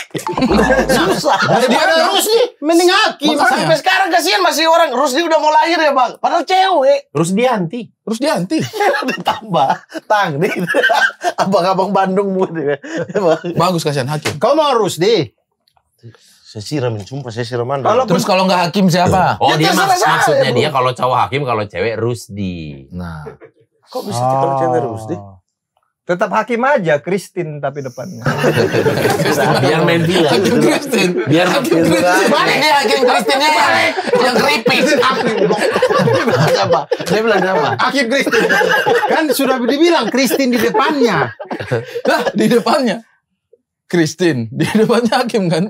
Susah. Dia ada Rusdi, mending Hakim. Sampai sekarang kasihan masih orang Rusdi udah mau lahir ya bang. Padahal cewek. Rusdianti. Rusdianti. Ditambah tang nih. Abang-abang Bandung gitu. Bagus kasihan Hakim. Kau mau Rusdi? Saya siramin, sumpah saya siraman. Terus kalau nggak hakim siapa? Oh dia salah saya, maksudnya Bu. dia kalau cowok Hakim, kalau cewek Rusdi. Nah, Kok bisa kalau cewek Rusdi? Tetap Hakim aja, Christine tapi depannya. Biar main film. Hakim Kristin. Biar balik nih hakim Kristinnya yang keripik. Siapa? Dia bilang siapa? Hakim Kristin. Kan sudah dibilang Kristin di depannya. Lah di depannya. Kristin. Di depannya Hakim kan.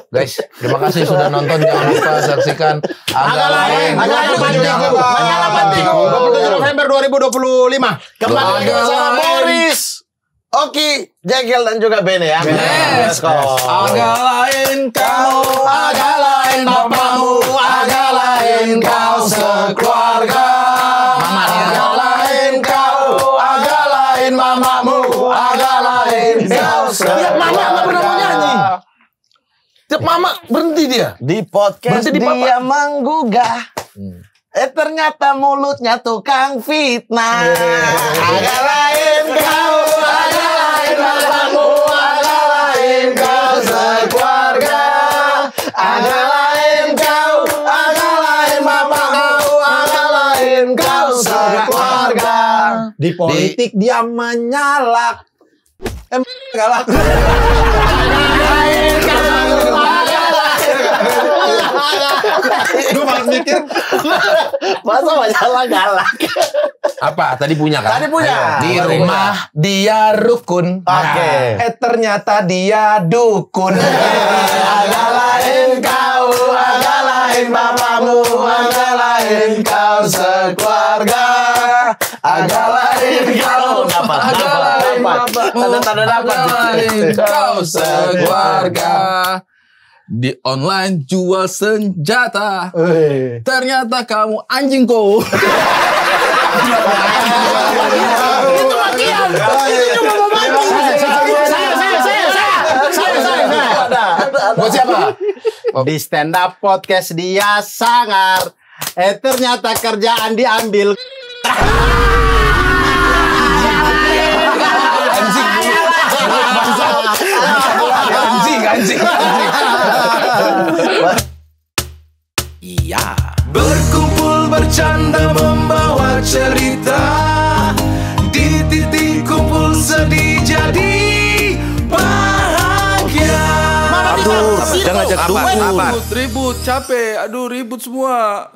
Guys, terima kasih sudah nonton. Jangan lupa saksikan Agak Lain. Majalah penting. 27 November 2025. Kembali lagi bersama Boris, Oki, Jegel dan juga Bene ya. Yes. Agak lain kau, agak lain bapakmu, agak lain kau sekeluarga. Agak lain kau, agak lain mamamu, agak lain kau Tiap mama nggak pernah mau nyanyi. Tiap mama berhenti dia. Di podcast Berhenti di dia menggugah. Ternyata mulutnya tukang fitnah. Agak lain kau, agak lain mamamu, agak lain kau sekeluarga. Agak lain kau, agak lain mamamu, agak lain kau sekeluarga. Di politik dia menyalak. Galak. Gue malah mikir masa masalah galak. Apa? Tadi punya kan? Tadi punya. Di rumah dia rukun. Oke. Ternyata dia dukun. Agak lain kau, agak lain mamamu, agak lain kau sekeluarga. Agak lain kau dapat. Kau sekeluarga. Di online jual senjata. Ternyata kamu anjing kau. Itu makian. Itu mau mati. Saya. Buat siapa? Di stand up podcast dia sangar. Ternyata kerjaan diambil. Anjing. Iya. Berkumpul bercanda membawa cerita. Di titik kumpul sedih jadi bahagia. Aduh, jangan ngajak dukun. Ribut, capek. Aduh, ribut semua.